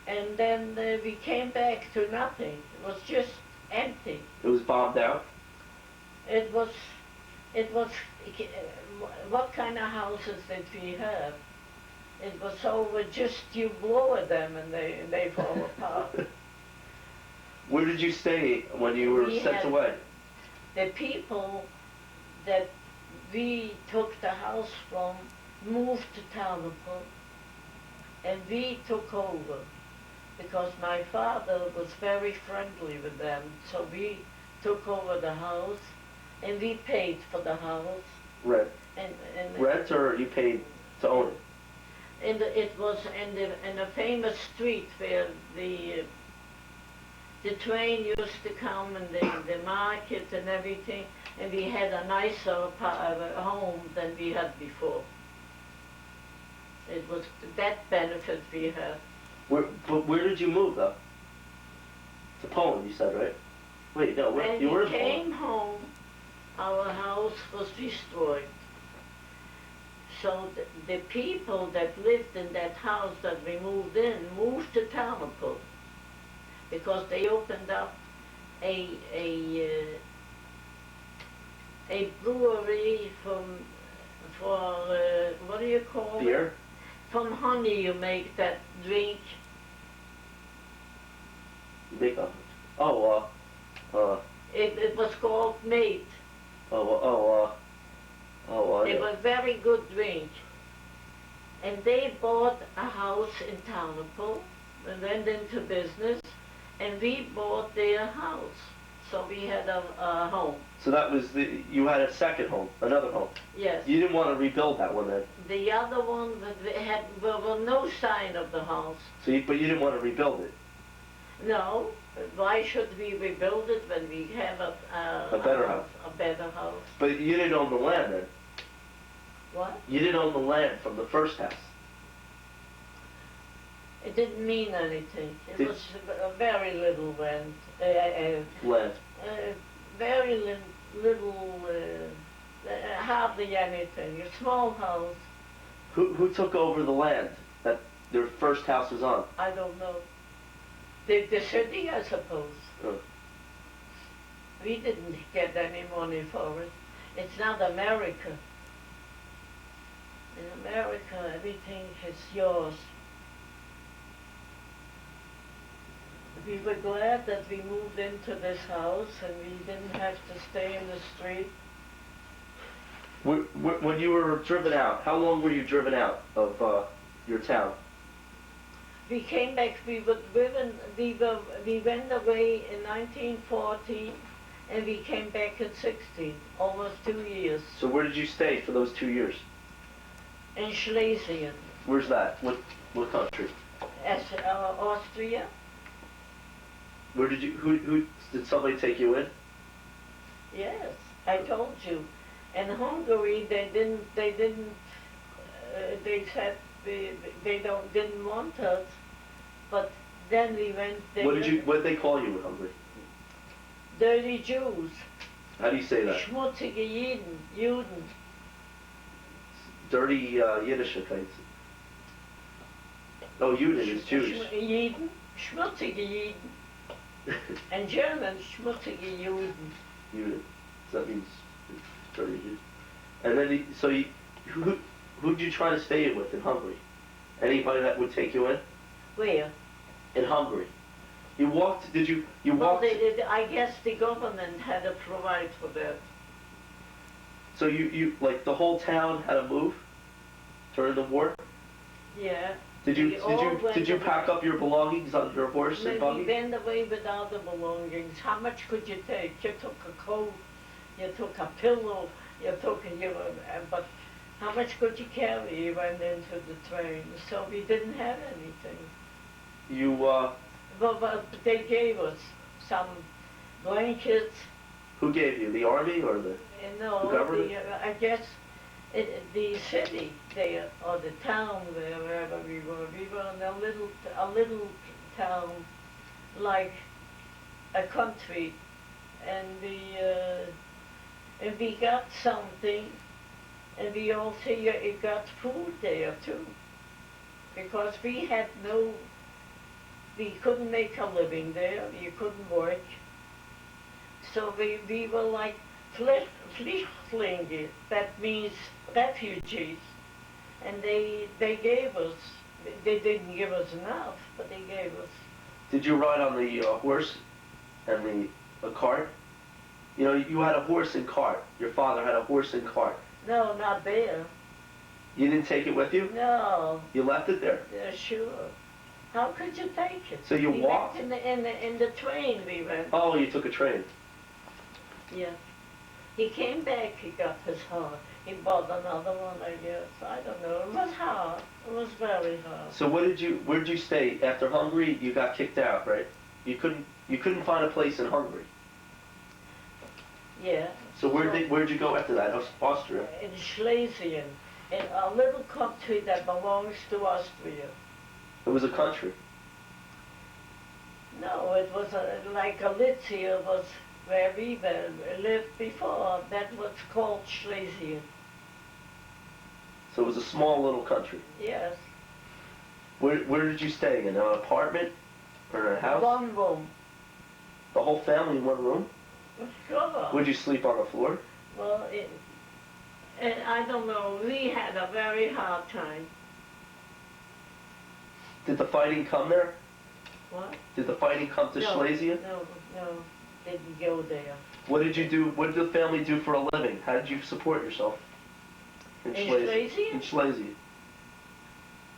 and then we came back to nothing. It was just empty. It was bombed out? It was. What kind of houses did we have? It was over just you blow at them and they fall apart. Where did you stay when you were sent away? The people that we took the house from moved to Tanapo, and we took over because my father was very friendly with them. So we took over the house, and we paid for the house. Rent. And Rent, or you paid to own it? And it was in a famous street where the train used to come, and the market and everything, and we had a nicer home than we had before. It was that benefit we had. But where did you move, though? To Poland, you said, right? Wait, no, When you were we in Poland. came home, our house was destroyed. So the people that lived in that house that we moved to Tanapo because they opened up a brewery for what do you call Beer? it? From honey you make that drink. You make up. It was called Mate. It was very good drink. And they bought a house in Tanapo and went into business, and we bought their house. So we had a home. So that was you had a second home, another home. Yes. You didn't want to rebuild that one then. The other one, there were no sign of the house. But you didn't want to rebuild it. No. Why should we rebuild it when we have a better house? A better house. But you didn't own the land then. What? You didn't own the land from the first house. It didn't mean anything. It was a very little rent. Land. Very little, hardly anything. A small house. Who took over the land that their first house was on? I don't know. The city, I suppose. Oh. We didn't get any money for it. It's not America. In America, everything is yours. We were glad that we moved into this house and we didn't have to stay in the street. When you were driven out, how long were you driven out of your town? We came back, we went away in 1940, and we came back at 16, almost 2 years, So where did you stay for those 2 years? in Schlesien, Where's that? What country? as Austria. Where did you? Who did somebody take you in? Yes, I told you. In Hungary, they said they didn't want us, but then we went there. What did they call you in Hungary? Dirty Jews. How do you say that? Schmutzige Juden. Dirty Yiddish things. Oh, Juden is Jewish. Juden, schmutzige Juden. In German, schmutzige Juden. Juden. So that means dirty Jews. And then, who'd you try to stay with in Hungary? Anybody that would take you in? Where? In Hungary. You walked, did you Well, walked? I guess the government had to provide for that. So you like the whole town had to move during the war? Yeah. Did you pack up your belongings on your horse and We buggy? went away without the belongings. How much could you take? You took a coat, you took a pillow, but how much could you carry? You went into the train, so we didn't have anything. But they gave us some blankets. Who gave you? The army or the government? I guess the city there, or the town there, wherever we were. We were in a little town, like a country, and we got something, and we also got food there too, because we couldn't make a living there. You couldn't work. So we were like Flüchtlinge, that means refugees. And they gave us, they didn't give us enough, but they gave us. Did you ride on the horse and the cart? You know, you had a horse and cart. Your father had a horse and cart. No, not there. You didn't take it with you? No. You left it there? Yeah, sure. How could you take it? So you walked? In the train we went. Oh, you took a train. Yeah. He came back, he got his heart. He bought another one, I guess. I don't know. It was hard. It was very hard. So where did you stay? After Hungary, you got kicked out, right? You couldn't find a place in Hungary. Yeah. So where'd you go after that? Austria. In Schlesien, in a little country that belongs to Austria. It was a country. No, it was like Galicia was where we lived before. That was called Schlesien. So it was a small little country. Yes. Where did you stay? In an apartment or in a house? One room. The whole family in one room? Sure. Would you sleep on the floor? Well, and I don't know. We had a very hard time. Did the fighting come there? What? Did the fighting come to Schlesien? No, didn't go there. What did you do? What did the family do for a living? How did you support yourself? In Schlesien? In Schlesien.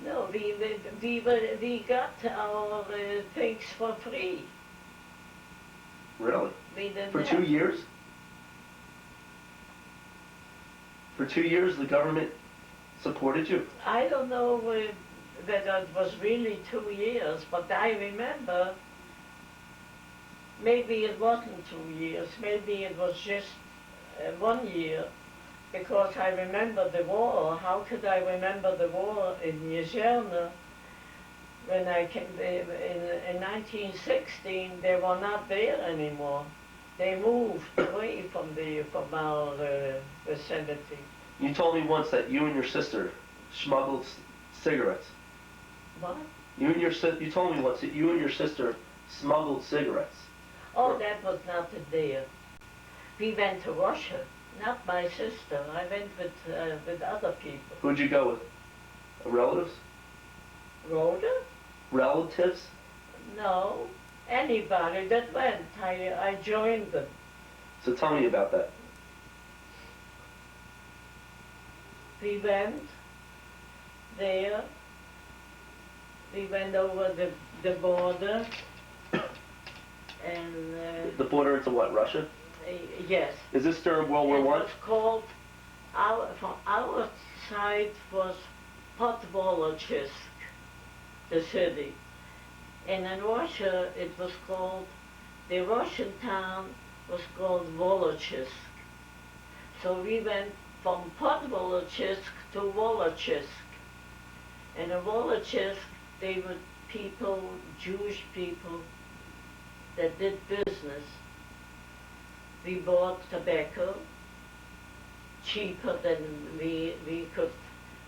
No, we got our things for free. Really? We didn't For have 2 years? For 2 years, the government supported you? I don't know whether it was really 2 years, but I remember maybe it wasn't 2 years, maybe it was just 1 year, because I remember the war. How could I remember the war in Chana? When I came in 1916, they were not there anymore. They moved away from our vicinity. You told me once that you and your sister smuggled cigarettes. What? You told me once that you and your sister smuggled cigarettes. Oh, that was not there. We went to Russia, not my sister. I went with other people. Who'd you go with? Relatives? Rhoda? Relatives? No, anybody that went. I joined them. So tell me about that. We went there. We went over the border, and The border into what, Russia? Yes. Is this during World War It One? was called, from our side was Podvolochisk, the city. And in Russia, it was called, the Russian town was called Volochisk. So we went from Podvolochisk to Wolochisk. And in Wolochisk, they were people, Jewish people, that did business. We bought tobacco cheaper than we could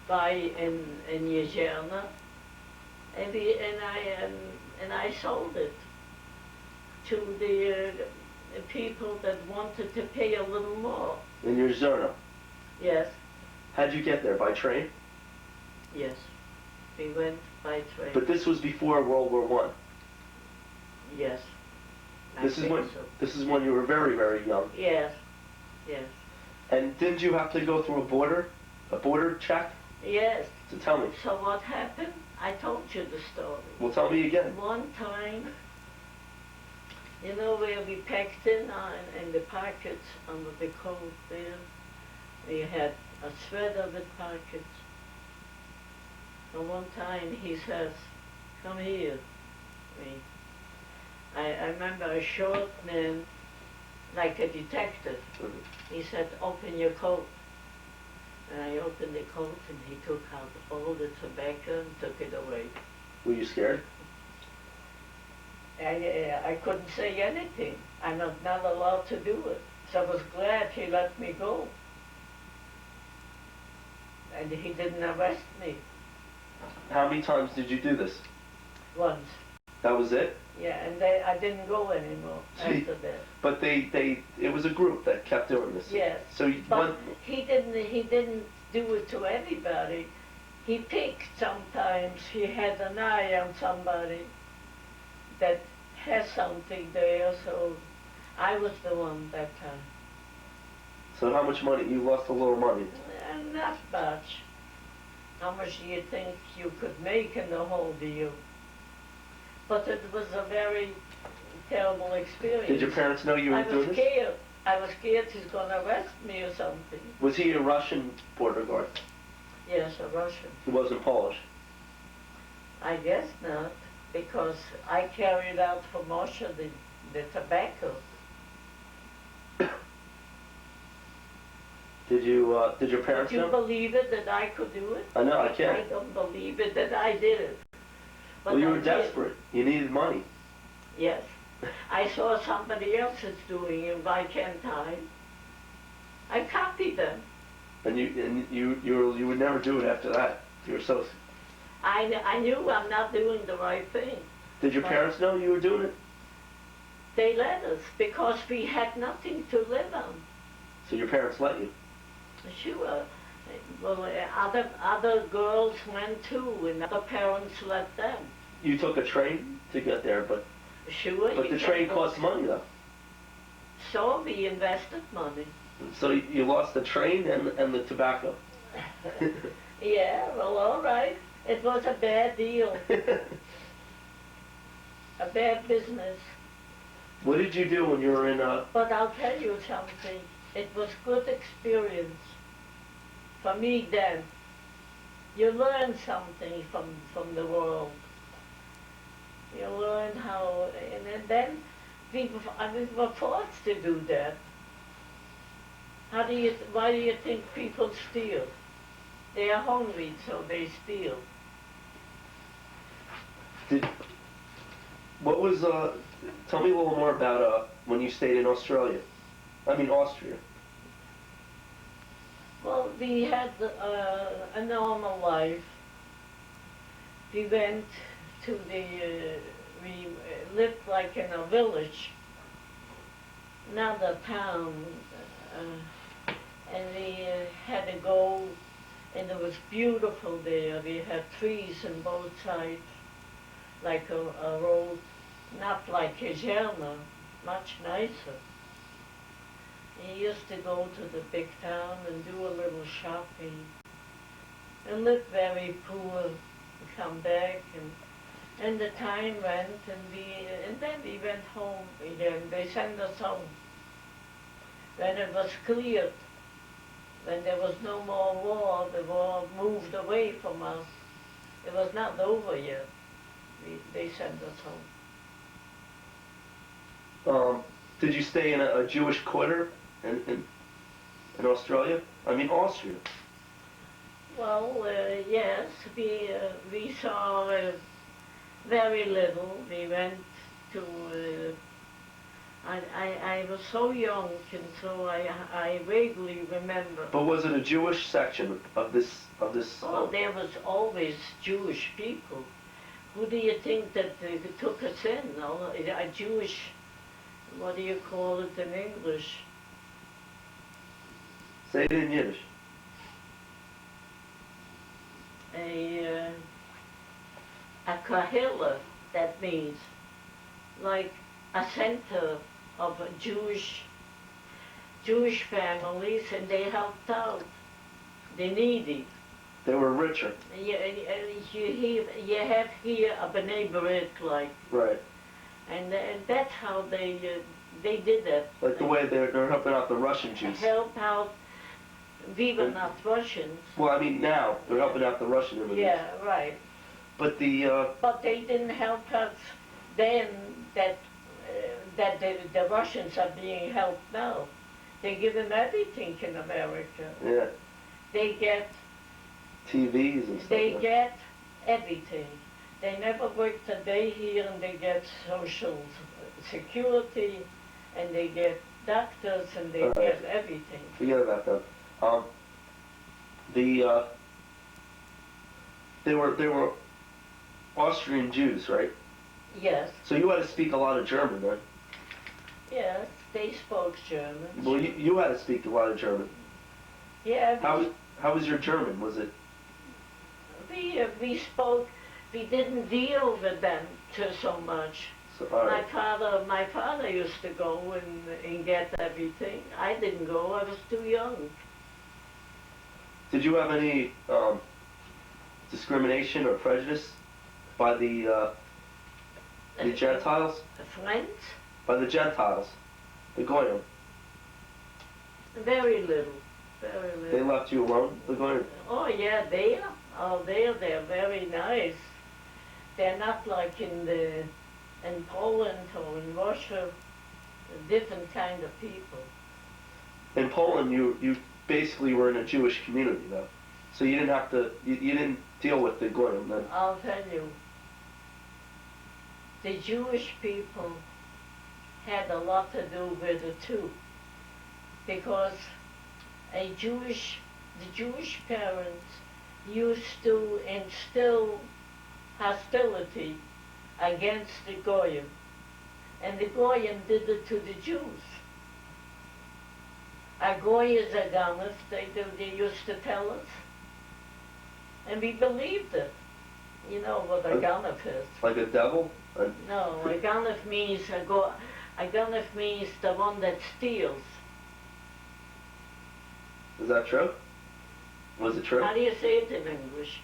buy in Yezherna, and I sold it to the people that wanted to pay a little more. In Yezherna? Yes, How'd you get there? By train? yes. We went by train. But this was before World War One. Yes. This is when you were very, very young. Yes, yes. And didn't you have to go through a border check? Yes. So tell me. So what happened? I told you the story. Well, tell me again. One time, you know where we packed in the pockets under the coat there? We had a sweater with pockets. And one time he says, "Come here." I remember a short man, like a detective. He said, "Open your coat." And I opened the coat and he took out all the tobacco and took it away. Were you scared? I couldn't say anything. I'm not allowed to do it. So I was glad he let me go. And he didn't arrest me. How many times did you do this? Once. That was it? Yeah, and I didn't go anymore after that. But it was a group that kept doing this. Yes. So but he didn't do it to anybody. He picked sometimes. He had an eye on somebody that has something there. So I was the one that time. So how much money? You lost a little money. Not much. How much do you think you could make in the whole deal? But it was a very terrible experience. Did your parents know you were doing this? Scared. I was scared he's going to arrest me or something. Was he a Russian border guard? Yes, a Russian. He wasn't Polish? I guess not, because I carried out for Moshe the tobacco. Did your parents Do you know? believe it that I could do it? I know, I can't. I don't believe it that I did it. But Well, you I were did. desperate. You needed money. Yes. I saw somebody else is doing it. Why can't I? I copied them. And you would never do it after that. You were so. I knew I'm not doing the right thing. Did your parents know you were doing it? They let us because we had nothing to live on. So your parents let you? Sure. Well, other girls went too, and other parents let them. You took a train to get there, but Sure. the train cost money though. So we invested money. So you lost the train and the tobacco. Yeah, well, all right. It was a bad deal. A bad business. What did you do when you were in But I'll tell you something. It was good experience for me then. You learn something from the world. You learn how, and then we were forced to do that. Why do you think people steal? They are hungry, so they steal. Tell me a little more about when you stayed in Austria. Well, we had a normal life. We went to we lived like in a village, not a town, and we had to go, and it was beautiful there. We had trees on both sides, like a road, not like Chana, much nicer. He used to go to the big town and do a little shopping and live very poor and come back, and the time went, and then we went home again. They sent us home. when it was cleared, when there was no more war, the war moved away from us. It was not over yet. They sent us home. Did you stay in a Jewish quarter in Australia? I mean, Austria. Well, yes, we saw very little. We went to. I was so young, and so I vaguely remember. But was it a Jewish section of this? Oh, there was always Jewish people. Who do you think that took us in? No, a Jewish. What do you call it in English? Say it in Yiddish. A kahila, that means like a center of Jewish families, and they helped out the needy. They were richer. You have here a B'nai B'rit, like. Right. And that's how they did it. Like the way they're helping out the Russian Jews. Help out. We were not Russians. Well, I mean now they're helping out the Russian immigrants. Yeah, right. But But they didn't help us then. That the Russians are being helped now. They give them everything in America. Yeah. They get TVs and stuff. They get everything. They never worked a day here, and they get social security, and they get doctors, and they get everything. Forget about them. They were Austrian Jews, right? Yes. So you had to speak a lot of German, then? Yes, they spoke German. Well, you had to speak a lot of German. Yeah. How was your German? Was it? We spoke. We didn't deal with them so much. So, My father used to go and get everything. I didn't go. I was too young. Did you have any discrimination or prejudice by the Gentiles? Friends? By the Gentiles, the Goyim. Very little. Very little. They left you alone, the Goyim? Oh yeah, they are. Oh, they're very nice. They're not like in Poland or in Russia. Different kind of people. In Poland, you basically were in a Jewish community, though, so you didn't have to. You didn't deal with the Goyim then. I'll tell you. The Jewish people had a lot to do with it too, because the Jewish parents used to instill hostility against the Goyim, and the Goyim did it to the Jews. A Goy is a Ganef, they used to tell us, and we believed it. You know what a Ganef is? Like a devil? No, a Ganef means a Ganef means the one that steals. Is that true? Was it true? How do you say it in English?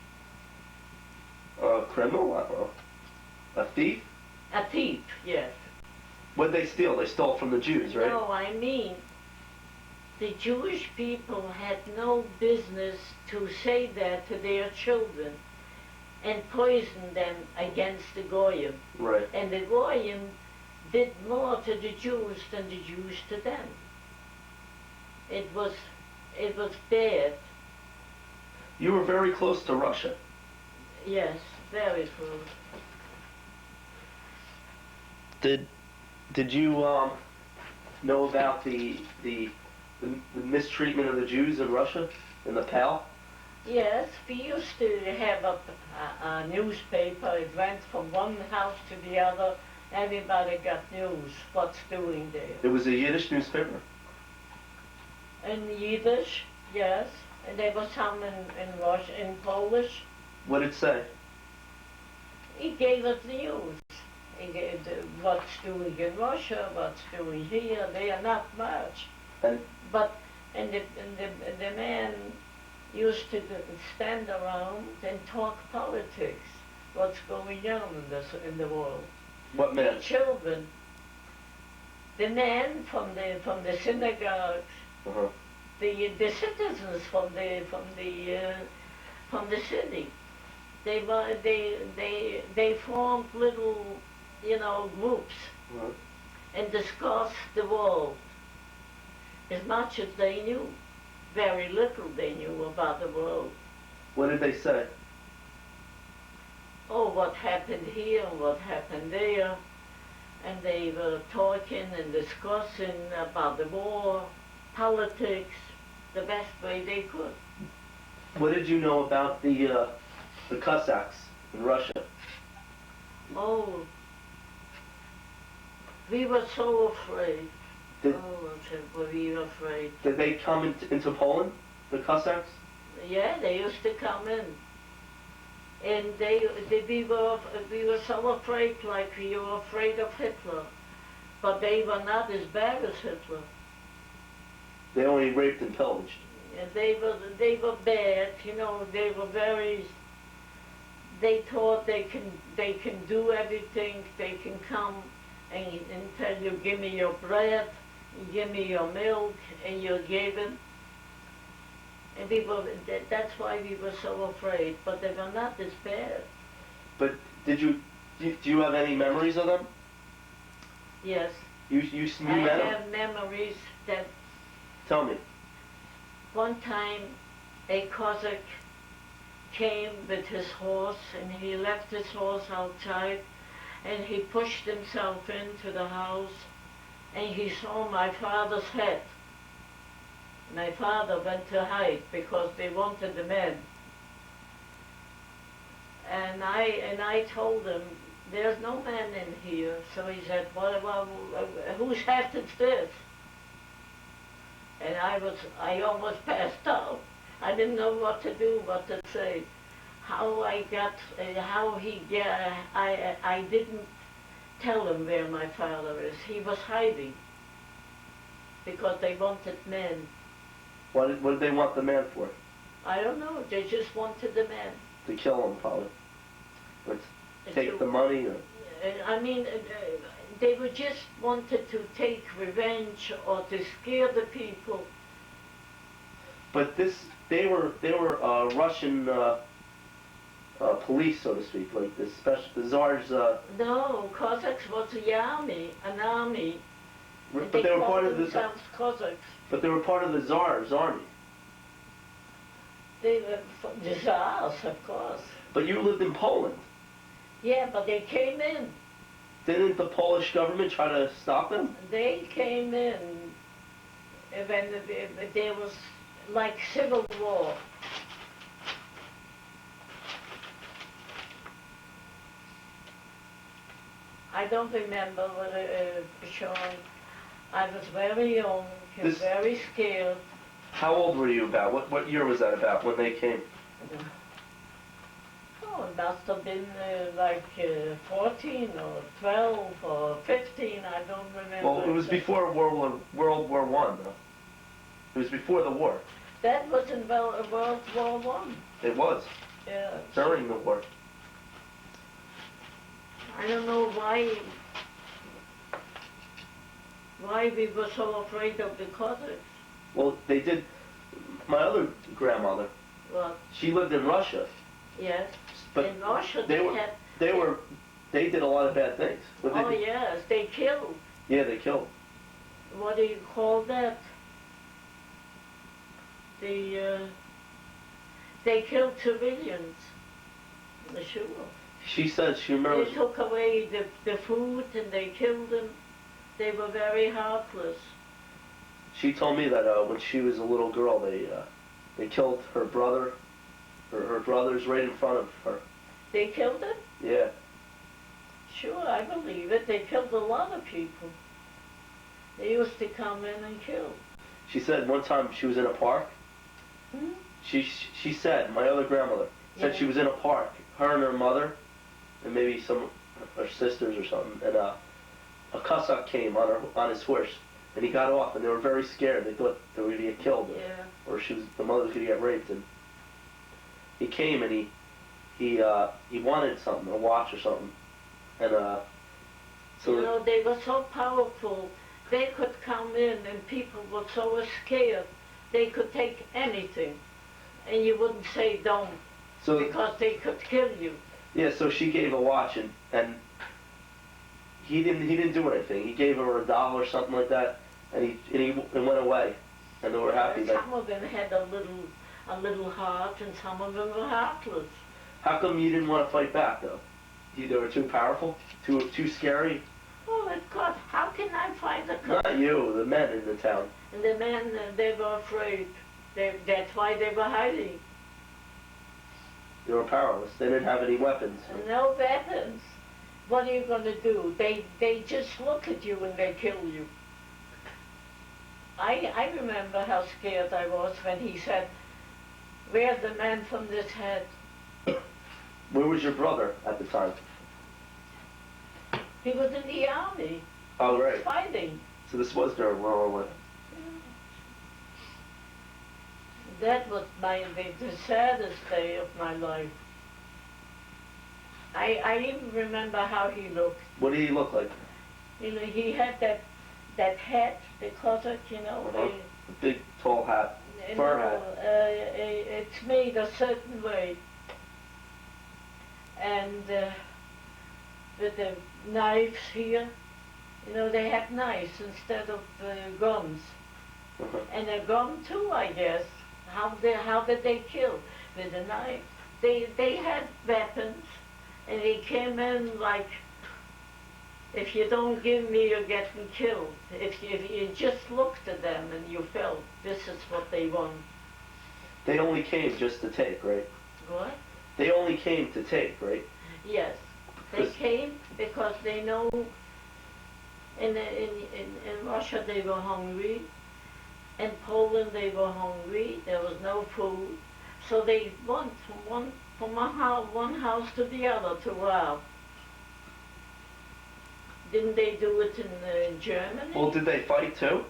Criminal? I don't know. A thief? A thief, yes. What did they steal? They stole from the Jews, right? No, I mean, the Jewish people had no business to say that to their children and poison them against the Goyim. Right. And the Goyim did more to the Jews than the Jews to them. It was bad. You were very close to Russia. Yes, very close. Did you know about the mistreatment of the Jews in Russia, in the Pale? Yes, we used to have a newspaper. It went from one house to the other. Everybody got news, what's doing there. It was a Yiddish newspaper? In Yiddish, yes. And there was some in Russian, in Polish. What did it say? He gave us news. He gave what's doing in Russia, what's doing here. They are not much. And the man used to stand around and talk politics. What's going on in the world? what man? The children. the men from the synagogues, Uh-huh. the citizens from the city. They formed little, groups Uh-huh. and discussed the world as much as they knew. Very little they knew about the world. What did they say? Oh, what happened here and what happened there. And they were talking and discussing about the war, politics, the best way they could. What did you know about the Cossacks in Russia? Oh, we were so afraid. Did, Were we afraid? did they come into Poland, the Cossacks? Yeah, they used to come in. And we were so afraid, like we were afraid of Hitler. But they were not as bad as Hitler. They only raped and pillaged. And they were bad, they were very, they thought they can do everything, they can come and tell you, give me your bread, give me your milk, and you gave it. And that's why we were so afraid, but they were not this bad. But do you have any memories of them? Yes. You I met them? have memories that Tell me. one time a Cossack came with his horse and he left his horse outside and he pushed himself into the house and he saw my father's head. My father went to hide because they wanted the men. And I told him, there's no man in here. So he said, well, whose head is this? And I almost passed out. I didn't know what to do, what to say. I didn't tell him where my father is. He was hiding because they wanted men. What did they want the man for? I don't know. They just wanted the men. To kill him, probably. Or take the money? Or... They would just wanted to take revenge or to scare the people. But they were Russian police, so to speak, like the Tsar's. No, Cossacks was an army. But they were part of the Cossacks. But they were part of the Tsar's army. They were the Tsars, of course. But you lived in Poland. Yeah, but they came in. Didn't the Polish government try to stop them? They came in when there was like civil war. I don't remember showing. I was very young and very scared. How old were you about? What year was that about when they came? Oh, it must have been 14 or 12 or 15, I don't remember. Well, it was before World War I, though. It was before the war. That was in World War I. It was. Yeah. During the war. I don't know why we were so afraid of the Cossacks. Well, they did. My other grandmother. What? She lived in Russia. Yes. But in Russia they did a lot of bad things. Oh yes, they killed. Yeah, they killed. What do you call that? They killed civilians. The sure. She said she remembers. They took away the food and they killed them. They were very heartless. She told me that when she was a little girl, they killed her brother, her brothers right in front of her. They killed them? Yeah. Sure, I believe it. They killed a lot of people. They used to come in and kill. She said one time she was in a park. Hmm? She said, my other grandmother said she was in a park, her and her mother, and maybe some of her sisters or something, and a Cossack came on his horse, and he got off, and they were very scared. They thought they were going to get killed, or the mother was going to get raped. And he came and he wanted something, a watch or something, and so they were so powerful. they could come in and people were so scared they could take anything and you wouldn't say don't So because they could kill you. yeah, so she gave a watch and he didn't do anything. He gave her $1 or something like that, and he went away, and they were happy. Some of them had a little heart, and some of them were heartless. How come you didn't want to fight back though? They were too powerful, too scary. Oh, God, how can I find a couple? Not you, the men in the town. And the men, they were afraid. That's why they were hiding. They were powerless. They didn't have any weapons. No weapons. What are you going to do? They just look at you and they kill you. I remember how scared I was when he said, "Where's the man from this head?" Where was your brother at the time? He was in the army. Oh, right. Fighting. So this was during World War I. That was the saddest day of my life. I even remember how he looked. What did he look like? You know, he had that hat, the closet, you know. A big, tall hat. Fur hat. It's made a certain way. And with the knives here, you know, they had knives instead of guns. And a gun too, I guess. How did they kill? With a knife. They had weapons, and they came in like, if you don't give me, you're getting killed. If you just looked at them and you felt this is what they want. They only came just to take, right? What? They only came to take, right? Yes. They came because they know in Russia they were hungry. In Poland they were hungry. There was no food. So they went from one house to the other to rob. Didn't they do it in Germany? Well, did they fight too?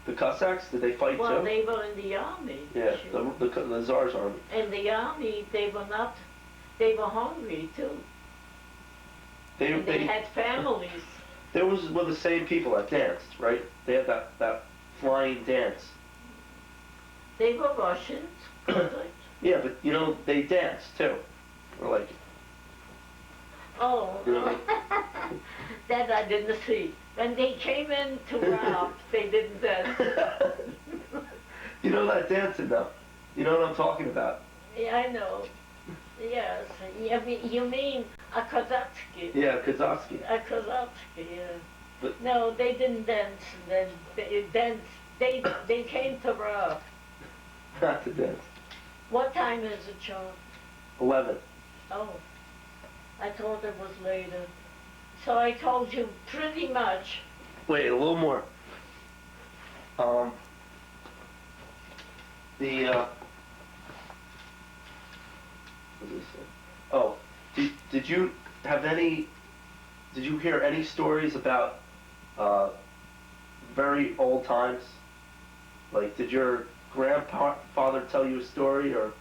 The Cossacks, did they fight too? Well, they were in the army. Yeah, the Tsar's army. In the army, they were hungry too. They had families. Were the same people that danced, right? They had that flying dance. They were Russians. Yeah, but you know, they danced too. Or like... Oh, you know, that I didn't see. When they came in to rob, they didn't dance. You know that dancing though? You know what I'm talking about? Yeah, I know. Yes. You mean a Kozatsky? Yeah, Kazatsky. A Kozatsky, yeah. But, no, they didn't dance. They came to rob. not to dance. What time is it, John? 11. Oh, I thought it was later. So I told you pretty much. Wait, a little more. What did it say? Oh, did you hear any stories about very old times? Like, did your grandfather tell you a story or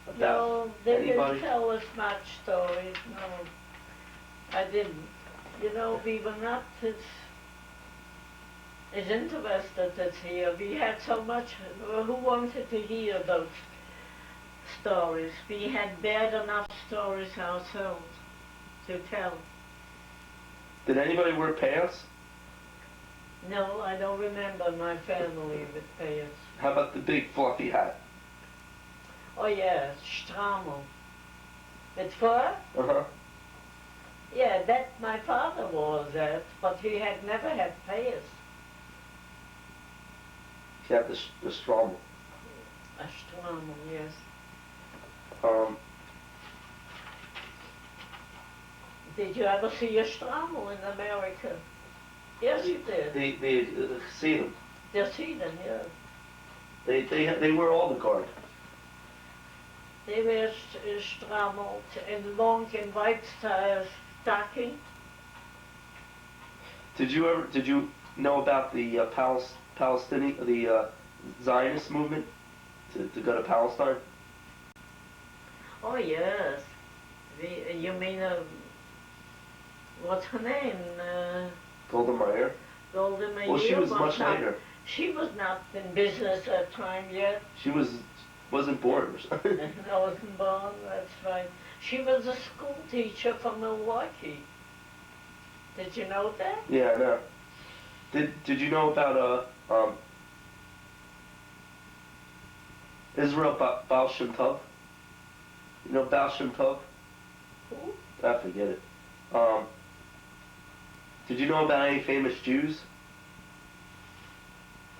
about No, they anybody? didn't tell us much stories. No, I didn't. You know, we were not as interested as here. We had so much. Who wanted to hear those stories? We had bad enough stories ourselves to tell. Did anybody wear pants? No, I don't remember my family with pants. How about the big fluffy hat? Oh yeah, Strammel. With fur? Uh-huh. Yeah, that my father wore that, but he had never had pants. He had the Strommel. A Strammel, yes. Did you ever see a Strammel in America? Yes, you did. They see them. You see them, yeah. They wear all the guard. They wear Strammel and long and white stocking. Did you know about the Palestinian, the Zionist movement to go to Palestine? Oh yes. You mean what's her name? Golda Meir. Golda Well, she Meir was much not, later. she was not in business that time yet. She wasn't born or something. I wasn't born, that's right. She was a school teacher from Milwaukee. Did you know that? Yeah, I know. Did you know about Israel Baal Shem Tov? You know Baal Shem Tov? Who? I forget it. Did you know about any famous Jews?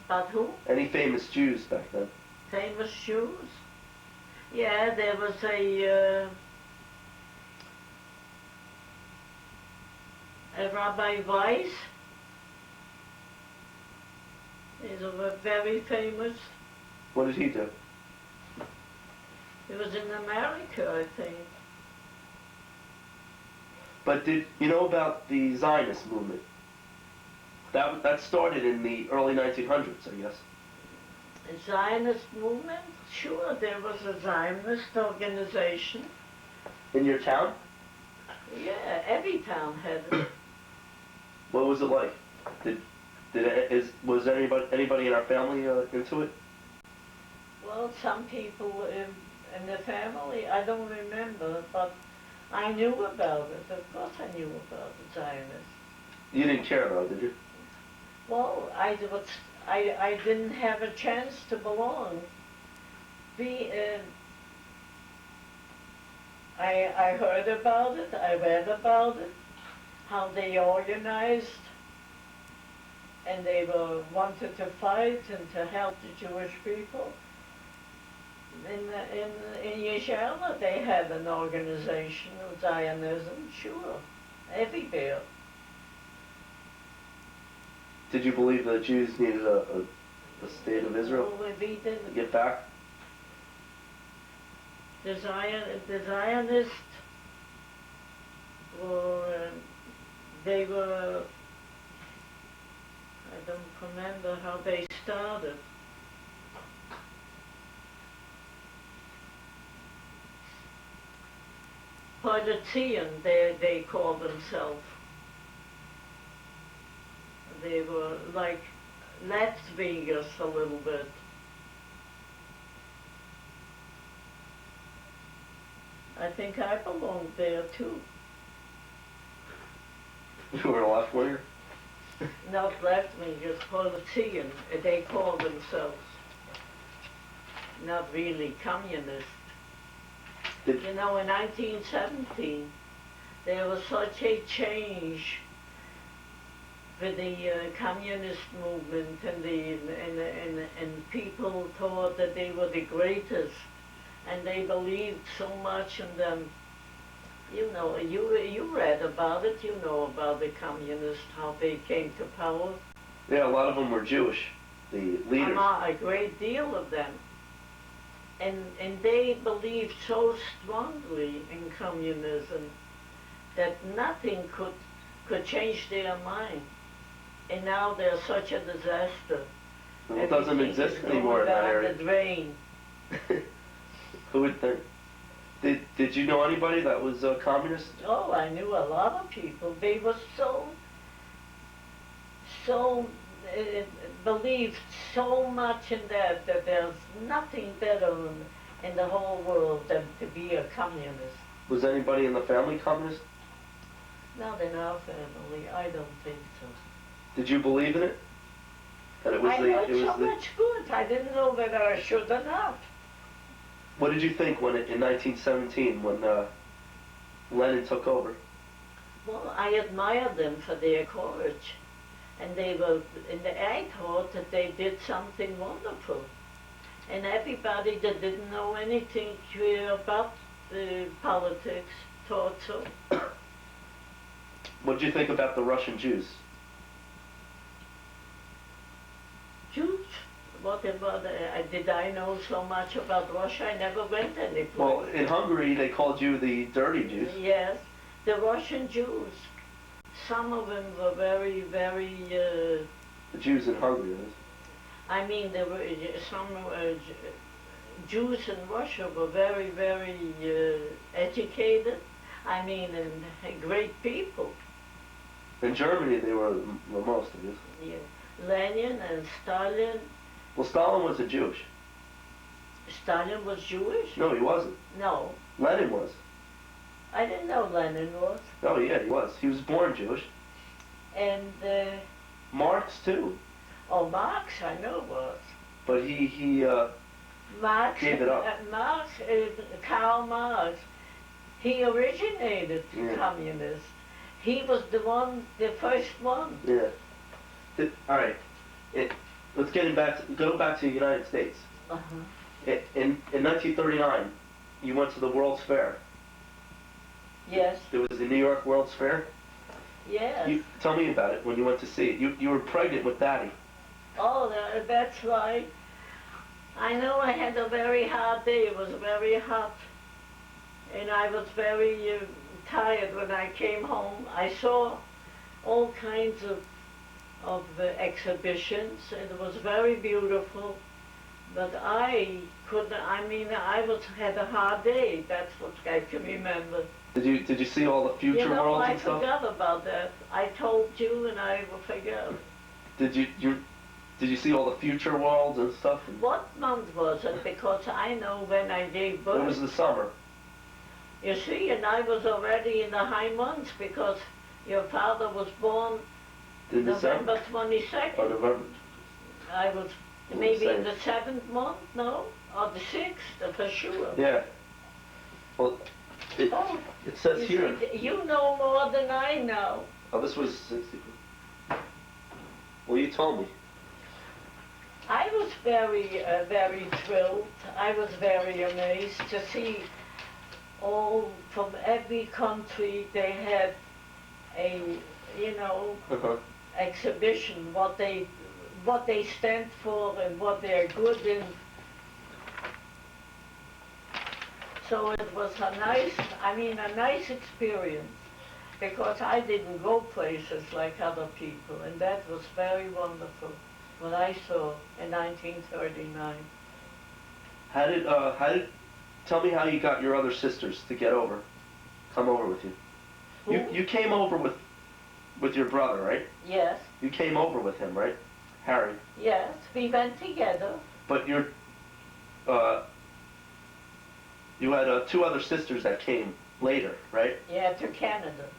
About who? Any famous Jews back then? Famous Jews? Yeah, there was a Rabbi Weiss. He's a very famous. What did he do? He was in America, I think. But did you know about the Zionist movement? That started in the early 1900s, I guess. A Zionist movement? Sure, there was a Zionist organization. In your town? Yeah, every town had it. What was it like? Was anybody in our family into it? Well, some people in the family, I don't remember, but I knew about it. Of course I knew about the Zionists. You didn't care though, did you? Well, I didn't have a chance to belong. I heard about it, I read about it, how they organized, and they wanted to fight and to help the Jewish people. In Yeshiva, they had an organization of Zionism, sure, everywhere. Did you believe the Jews needed a state of Israel Well, we didn't. to get back? The Zionists were, they were, I don't remember how they started. Partisan, they called themselves. They were like left-wingers a little bit. I think I belonged there too. You were a left winger? Not left-wingers, Partisan, they called themselves. Not really communist. You know, in 1917, there was such a change with the communist movement, and people thought that they were the greatest, and they believed so much in them. You know, you read about it. You know about the communists, how they came to power. Yeah, a lot of them were Jewish. The leaders. A great deal of them. And they believed so strongly in communism that nothing could change their mind. And now they're such a disaster. Well, it doesn't exist anymore in that area. The drain. Who would think? Did you know anybody that was a communist? Oh, I knew a lot of people. They were so believed so much in that there's nothing better in the whole world than to be a communist. Was anybody in the family communist? Not in our family. I don't think so. Did you believe in it? That it was I heard so much good. I didn't know whether I should or not. What did you think in 1917 when Lenin took over? Well, I admired them for their courage. And I thought that they did something wonderful. And everybody that didn't know anything about politics thought so. What did you think about the Russian Jews? Jews? What about, did I know so much about Russia? I never went any place. Well, in Hungary they called you the dirty Jews. Yes, the Russian Jews. Some of them were very, very... The Jews in Hungary, that is. I mean, there were some Jews in Russia were very, very educated. I mean, and great people. In Germany, they were the most, I guess. Yeah. Lenin and Stalin. Well, Stalin was a Jewish. Stalin was Jewish? No, he wasn't. No. Lenin was. I didn't know Lenin was. Oh, yeah, he was. He was born Jewish. And, Marx, too. oh, Marx, I know was. But he Marx, gave it up. Karl Marx, he originated communist. He was the first one. Yeah. All right. Let's go back to the United States. Uh-huh. In 1939, you went to the World's Fair. Yes. It was the New York World's Fair. Yes. Tell me about it when you went to see it. You were pregnant with Daddy. Oh, that's right. I know I had a very hard day. It was very hot. And I was very tired when I came home. I saw all kinds of exhibitions, and it was very beautiful. But I couldn't, had a hard day. That's what I can remember. Did you see all the future worlds and stuff? I forgot about that. I told you and I forgot. Did you see all the future worlds and stuff? What month was it? Because I know when I gave birth. It was the summer. You see, and I was already in the high months because your father was born November 22nd. Oh, November. I was maybe in the 7th month, no? Or the 6th, for sure. Yeah. Well, it says here. You know more than I know. Oh, this was 60. Well, you told me. I was very, very thrilled. I was very amazed to see all from every country. They had a, exhibition, what they stand for and what they're good in. So it was a nice experience, because I didn't go places like other people, and that was very wonderful, what I saw in 1939. Tell me how you got your other sisters to come over with you. Who? You came over with your brother, right? Yes. You came over with him, right? Harry. Yes, we went together. But you had 2 other sisters that came later, right? Yeah, to Canada.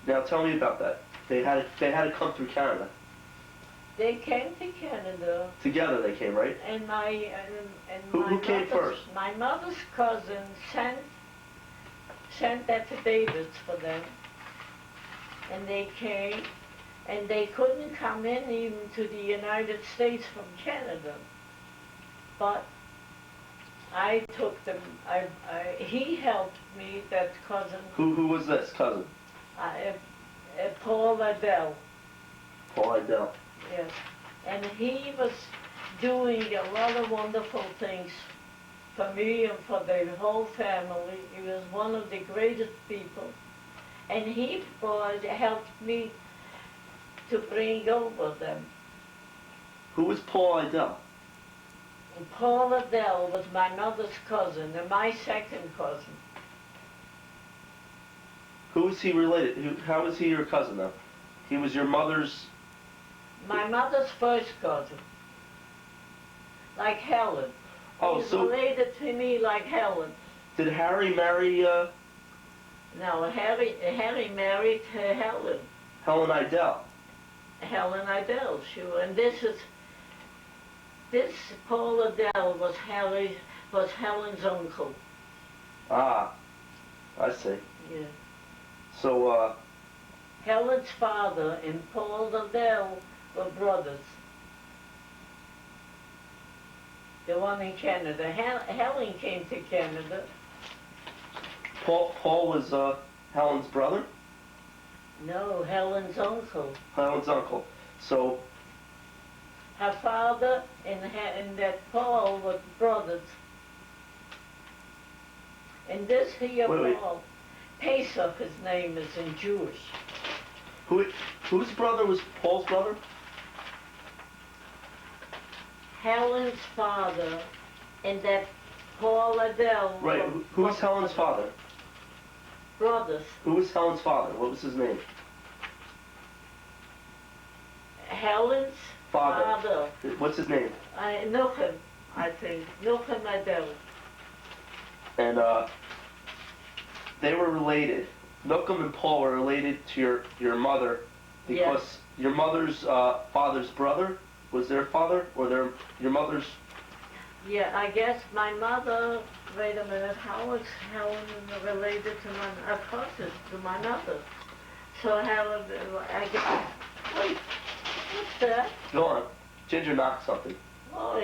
Now tell me about that. They had to come through Canada. They came to Canada. Together they came, right? And who came first? My mother's cousin sent affidavits for them, and they came, and they couldn't come in even to the United States from Canada. But I took them. He helped me. That cousin. Who was this cousin? Paul Adele. Paul Adele. Yes, and he was doing a lot of wonderful things for me and for the whole family. He was one of the greatest people, and he helped me to bring over them. Who was Paul Adele? And Paul Adele was my mother's cousin and my second cousin. Who was he related? How was he your cousin, though? He was your mother's... My mother's first cousin. Like Helen. Oh, He's so... related to me like Helen. Did Harry marry, No, Harry married Helen. Helen Idell. Helen Idell, sure. And this Paul Adele was Helen's uncle. Ah, I see. Yeah. So, Helen's father and Paul Adele were brothers. The one in Canada. Helen came to Canada. Paul was, Helen's brother? No, Helen's uncle. Helen's uncle. So... Her father and that Paul were brothers. And this here Paul, Pesach, his name is in Jewish. Whose brother was Paul's brother? Helen's father and that Paul Adele. Right, who's Helen's father? Brothers. Who was Helen's father? What was his name? Helen's father. What's his name? Nuchem, I think. Nuchem Adel. And they were related. Nuchem and Paul were related to your mother because Yes. your mother's father's brother was their father, or your mother's. Yeah, I guess my mother, wait a minute, how is Helen related to my cousin, to my mother? So Helen, I guess, wait, what's that? Go on. Ginger knocked something. Oh,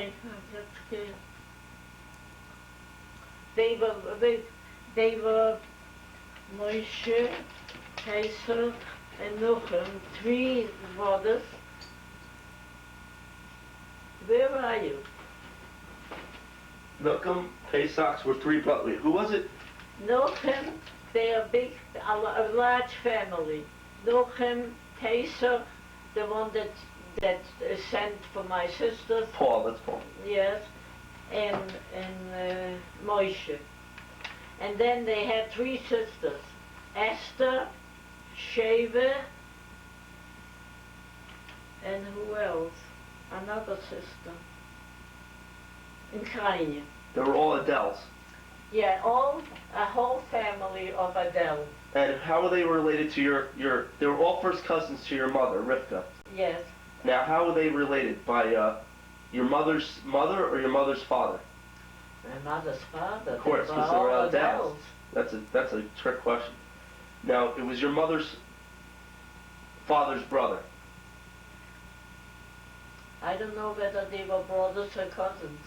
that's good. They were Moshe, Pesach, and Nuchem, 3 brothers. Where are you? Nuchem, Pesach were 3 brothers. Wait, who was it? Nuchem, they are a large family. Nuchem, Pesach, the one that sent for my sisters. Paul, that's Paul. Yes, and Moshe. And then they had 3 sisters, Esther, Sheva, and who else? Another sister. In Chana. They were all Adels. Yeah, a whole family of Adele. And how were they related to your? They were all first cousins to your mother, Rivka. Yes. Now, how were they related? By your mother's mother or your mother's father? My mother's father. Of course, because they were Adels. That's a trick question. Now, it was your mother's father's brother. I don't know whether they were brothers or cousins,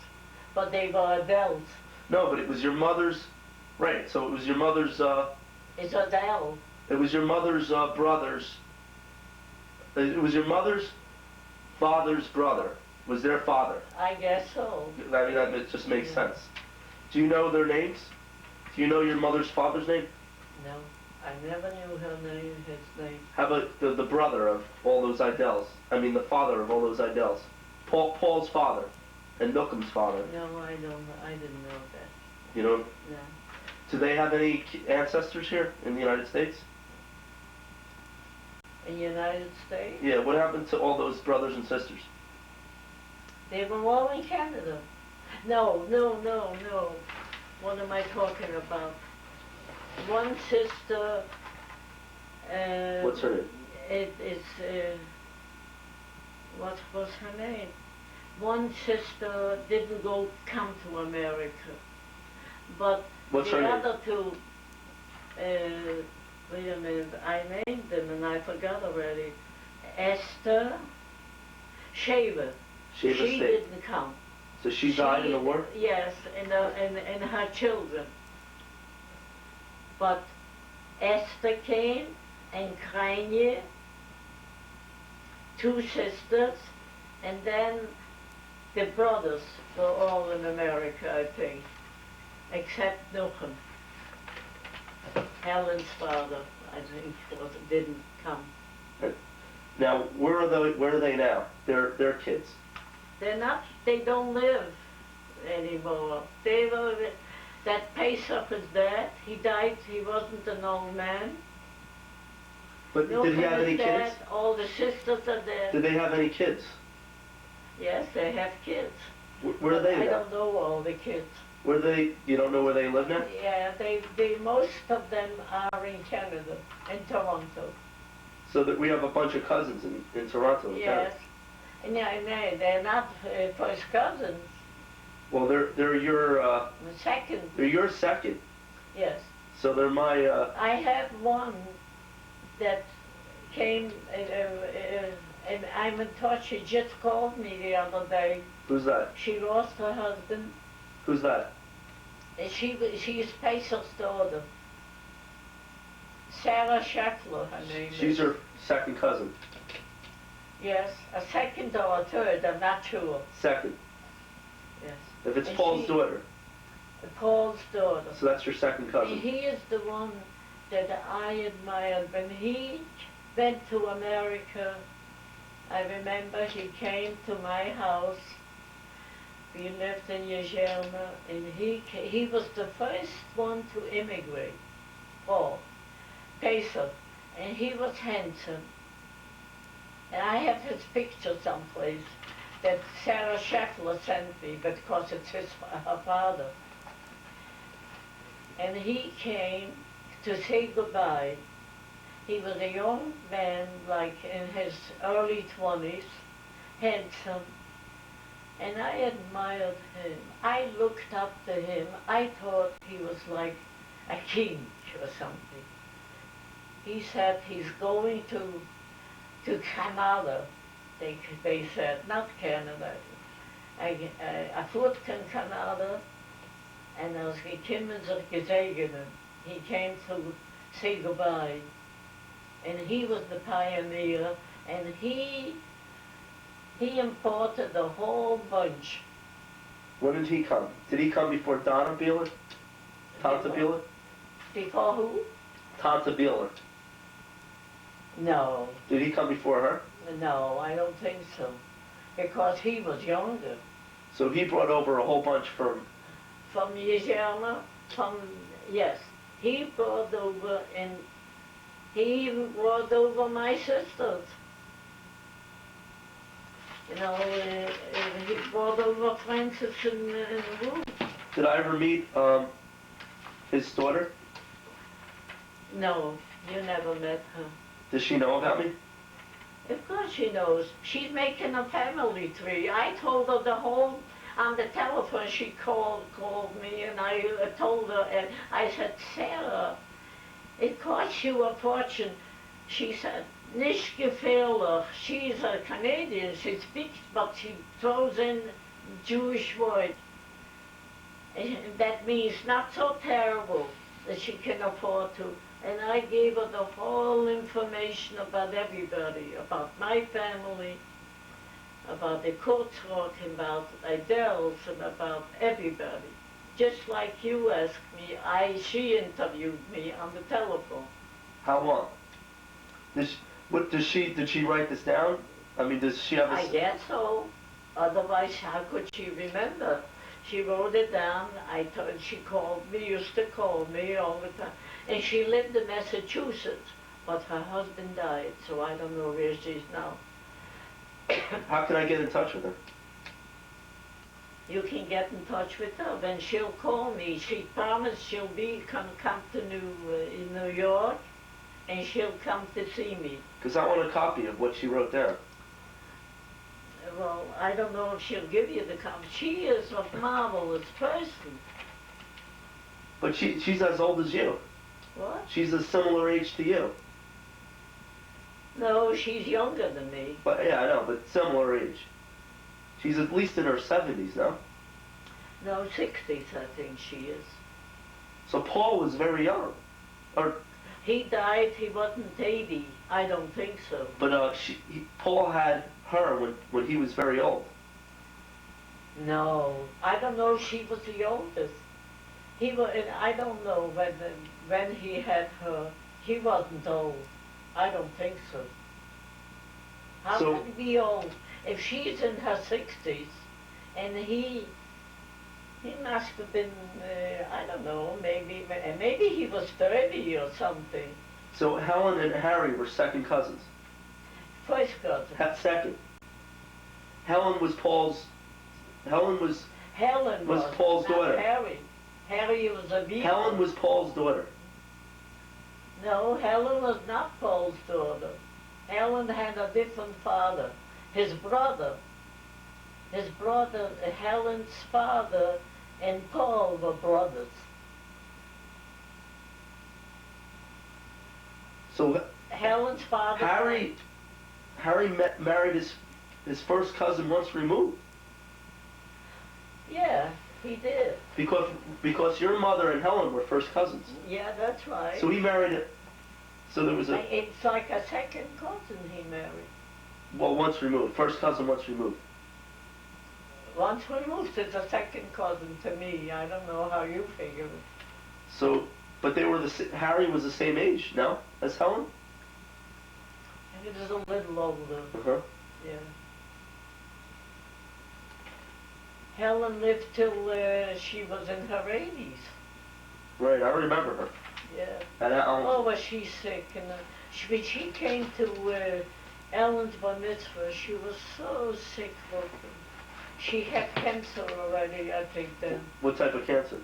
but they were Adels. No, but it was your mother's. Right. So it was your mother's. It's Adele. It was your mother's brother's. It was your mother's father's brother. Was their father. I guess so. I mean, that just makes sense. Do you know their names? Do you know your mother's father's name? No, I never knew his name. How about the brother of all those Idels? I mean, the father of all those Idels. Paul's father and Nuchem's father. No, I didn't know that. You know? No. Do they have any ancestors here in the United States? In the United States? Yeah, what happened to all those brothers and sisters? They were all in Canada. No. What am I talking about? One sister. What's her name? It's what was her name? One sister didn't come to America, but What's the her name? other 2. Wait a minute, I named them and I forgot already. Esther, Sheva. She State. didn't come. So she died in the war? Yes, and her children. But Esther came, and Chana, 2 sisters, and then the brothers were all in America, I think, except Nuchem. Helen's father, I think, didn't come. Now, where are they now? They're kids. They don't live anymore. That Pesach is dead. He died, he wasn't an old man. But did he have any dead. kids? All the sisters are dead. Did they have any kids? Yes, they have kids. Where are they I now? don't know all the kids. You don't know where they live now? Yeah, most of them are in Canada, in Toronto. So that we have a bunch of cousins in Toronto. Yes. No, they're not first cousins. Well, they're your Second. They're your second. Yes. So they're my. I have one that came, and I'm in touch. She just called me the other day. Who's that? She lost her husband. Who's that? And she's Pesach's daughter. Sarah Shackler, her name is. She's your second cousin. Yes, a second or a third, I'm not sure. Second. Yes. If it's And Paul's daughter. Paul's daughter. So that's your second cousin. And he is the one that I admired. When he went to America, I remember he came to my house. We lived in Yezhelna, and he was the first one to immigrate. Paul. Pesach. And he was handsome. And I have his picture someplace that Sarah Scheffler sent me because it's her father. And he came to say goodbye. He was a young man, like in his early 20s, handsome, and I admired him. I looked up to him. I thought he was like a king or something. He said he's going to Canada, they said, not Canada. Er fuhrt in Canada, and als gekommen sich gesegnet, he came to say goodbye. And he was the pioneer, and he imported the whole bunch. When did he come? Did he come before Donna Beeler? Tanta Beeler? Before who? Tanta Beeler. No. Did he come before her? No, I don't think so. Because he was younger. So he brought over a whole bunch from Louisiana, yes. He brought over, and he brought over my sisters. You know, he brought over Francis and Ruth. Did I ever meet his daughter? No, you never met her. Does she know about me? Of course she knows. She's making a family tree. I told her the whole, on the telephone, she called me, and I told her, and I said, Sarah, it costs you a fortune. She said, nicht gefährlich. She's a Canadian. She speaks, but she throws in Jewish words. And that means not so terrible that she can afford to. And I gave her the whole information about everybody, about my family, about the Kurzrock, about Adele's, and about everybody. Just like you asked me, she interviewed me on the telephone. How long? Did she write this down? I mean, does she have I guess so. Otherwise, how could she remember? She wrote it down. She called me, used to call me all the time. And she lived in Massachusetts, but her husband died, so I don't know where she's now. How can I get in touch with her? You can get in touch with her, and she'll call me. She promised she'll come to New York, and she'll come to see me. Because I want a copy of what she wrote down. Well, I don't know if she'll give you the copy. She is a marvelous person. But she's as old as you. What? She's a similar age to you. No, she's younger than me. But yeah, I know, but similar age. She's at least in her 70s now. No, 60s, I think she is. So Paul was very young. Or he died, he wasn't 80. I don't think so. But Paul had her when he was very old. No, I don't know if she was the oldest. I don't know when he had her. He wasn't old. I don't think so. How can he be old? If she's in her 60s, and he must have been, I don't know, maybe he was 30 or something. So Helen and Harry were second cousins? First cousin. Second. Helen was Paul's daughter. Harry. Harry was a vehicle. Helen was Paul's daughter. No, Helen was not Paul's daughter. Helen had a different father. His brother, Helen's father and Paul were brothers. So Helen's father... Harry married his first cousin once removed. Yeah, he did. Because your mother and Helen were first cousins. Yeah, that's right. So he married it. So there was It's like a second cousin he married. Well, once removed. First cousin once removed. Once removed, it's a second cousin to me. I don't know how you figure it. So, but Harry was the same age, no, as Helen? He was a little older. Uh-huh. Yeah. Helen lived till she was in her 80s. Right, I remember her. Yeah. And oh, was she sick? And she came to Ellen's bar mitzvah, she was so sick looking. She had cancer already, I think, then. What type of cancer?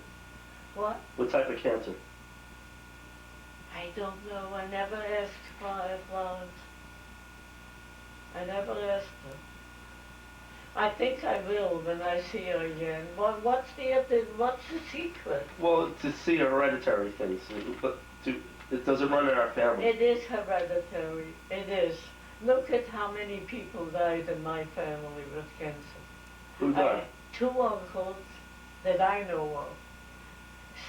What? What type of cancer? I don't know. I never asked Florence. I never asked her. I think I will when I see her again. What's the secret? Well, to see hereditary things, but it doesn't run in our family. It is hereditary. It is. Look at how many people died in my family with cancer. Who died? Two uncles that I know of.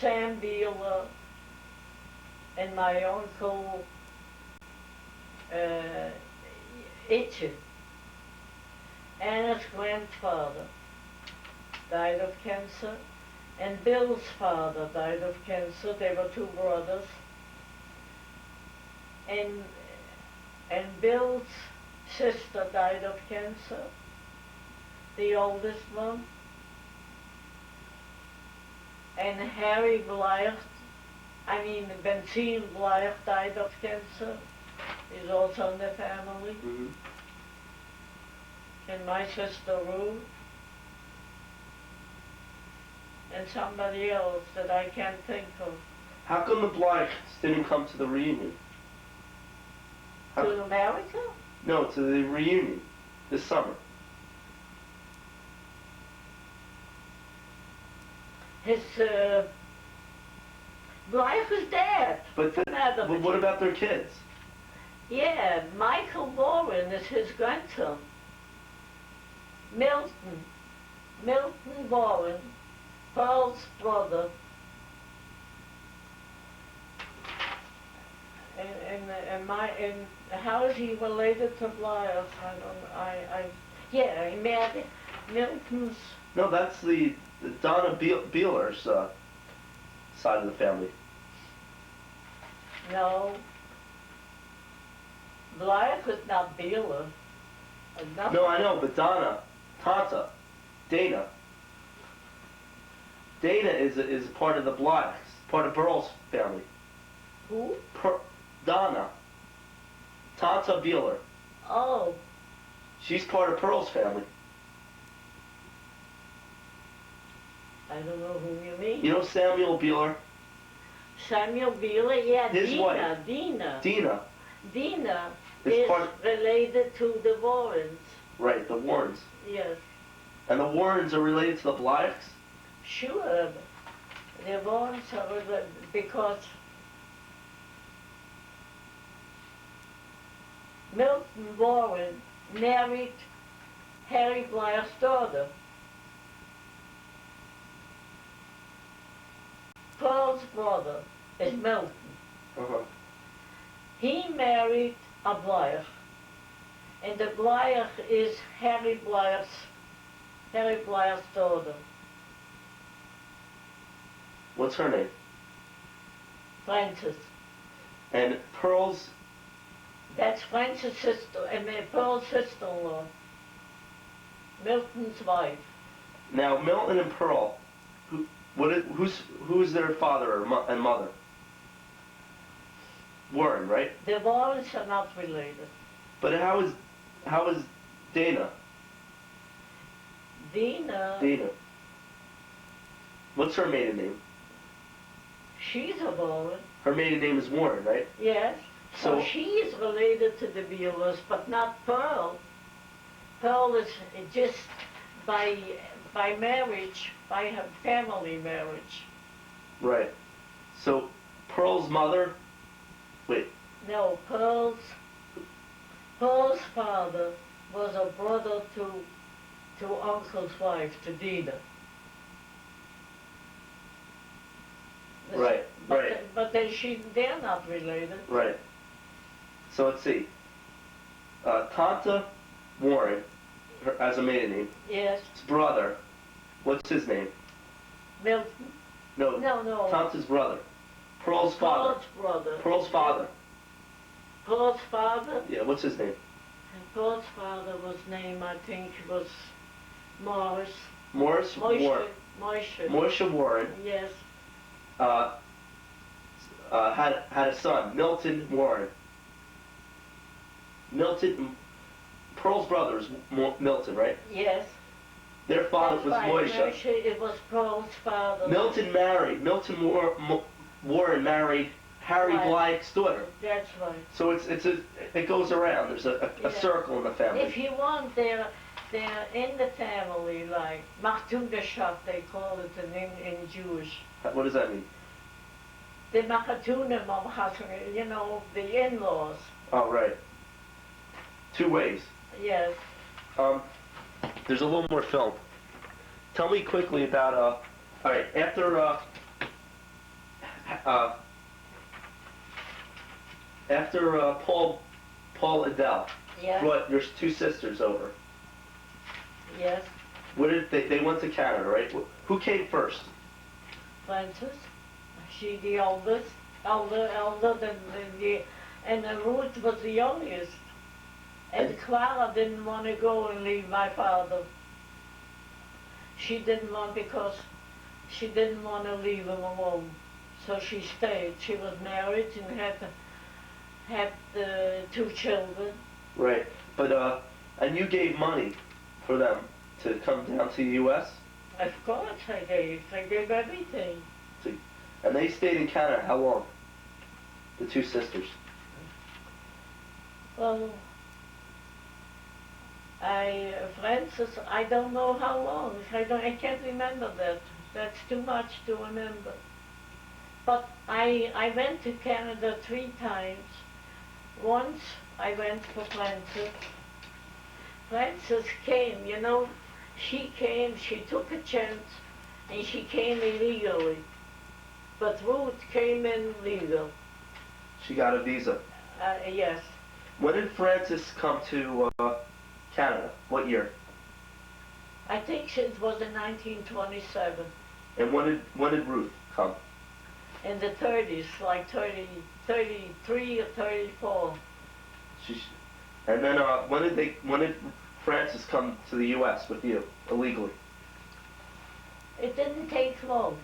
Sam Beeler and my uncle Itchin. Anna's grandfather died of cancer, and Bill's father died of cancer. They were two brothers. And Bill's sister died of cancer, the oldest one. And Harry Blythe, Benzine Blythe died of cancer. He's also in the family. Mm-hmm. And my sister Ruth. And somebody else that I can't think of. How come the Blythes didn't come to the reunion? To America? No, to the reunion this summer. His Blythe was dead. But what about their kids? Yeah, Michael Warren is his grandson. Milton Warren, Paul's brother. And how is he related to Blythe? He married Milton's. No, that's the Donna Beeler's side of the family. No. Blythe is not Beeler. No, I know, but Dana is part of the Blythes, part of Burl's family. Who? Donna. Tanta Beeler. Oh. She's part of Pearl's family. I don't know who you mean. You know Samuel Beeler? Samuel Beeler? Yeah, His Dina. wife. Dina Is is part related to the Warrens. Right, the Warrens. Yes. And the Warrens are related to the Blythes? Sure. The Warrens are related because Milton Warren married Harry Blythe's daughter. Paul's brother is Milton. Uh-huh. He married a Blythe, and the Blythe is Harry Blythe's daughter. What's her name? Frances. And Pearl's... That's Frances' sister, and Pearl's sister-in-law. Milton's wife. Now, Milton and Pearl, who's their father and mother? Warren, right? The Warrens are not related. But how is Dana? Dina. What's her maiden name? She's a Warren. Her maiden name is Warren, right? Yes. So So she is related to the Beelers, but not Pearl. Pearl is just by marriage, by her family marriage. right. So Pearl's mother. Wait. No, Pearl's father was a brother to Uncle's wife, to Dina. Right. But they're not related. Right. So let's see. Tanta Warren, as a maiden name. Yes. His brother. What's his name? Milton. No. No. Tanta's brother. Pearl's father. Pearl's brother. Pearl's father. Paul's father? Yeah, what's his name? And Paul's father was named, I think, was Morris. Morris Warren. Moishe Warren Yes. had a son, Milton Warren. Milton Pearl's brother is Milton, right? Yes. Their father That's was right. Moishe. It was Pearl's father. Milton Warren married Harry Right. Black's daughter. That's right. So it goes around. There's a Yeah. circle in the family. If you want, they're in the family, like Machtuneshaft, they call it in Jewish. What does that mean? The Machatunim of the in-laws. Oh, right. Two ways. Yes. There's a little more film. Tell me quickly about, all right, after Paul Adele Yes. brought your two sisters over. Yes. What did they went to Canada, right? Who came first? Frances. She the oldest, elder than and Ruth was the youngest. And Clara didn't want to go and leave my father. She didn't want because she didn't want to leave him alone. So she stayed. She was married and had the two children. Right. But and you gave money for them to come down to the U.S.? Of course I gave. I gave everything. And they stayed in Canada how long? The two sisters. Well, Frances, I don't know how long. I can't remember that. That's too much to remember. But I went to Canada 3 times. Once I went for Frances. Frances came, she came, she took a chance, and she came illegally. But Ruth came in legal. She got a visa. Yes. When did Frances come to Canada? What year? I think it was in 1927. And when did Ruth come? In the 30s, like 33 or 34. And then when did Frances come to the U.S. with you illegally? It didn't take long.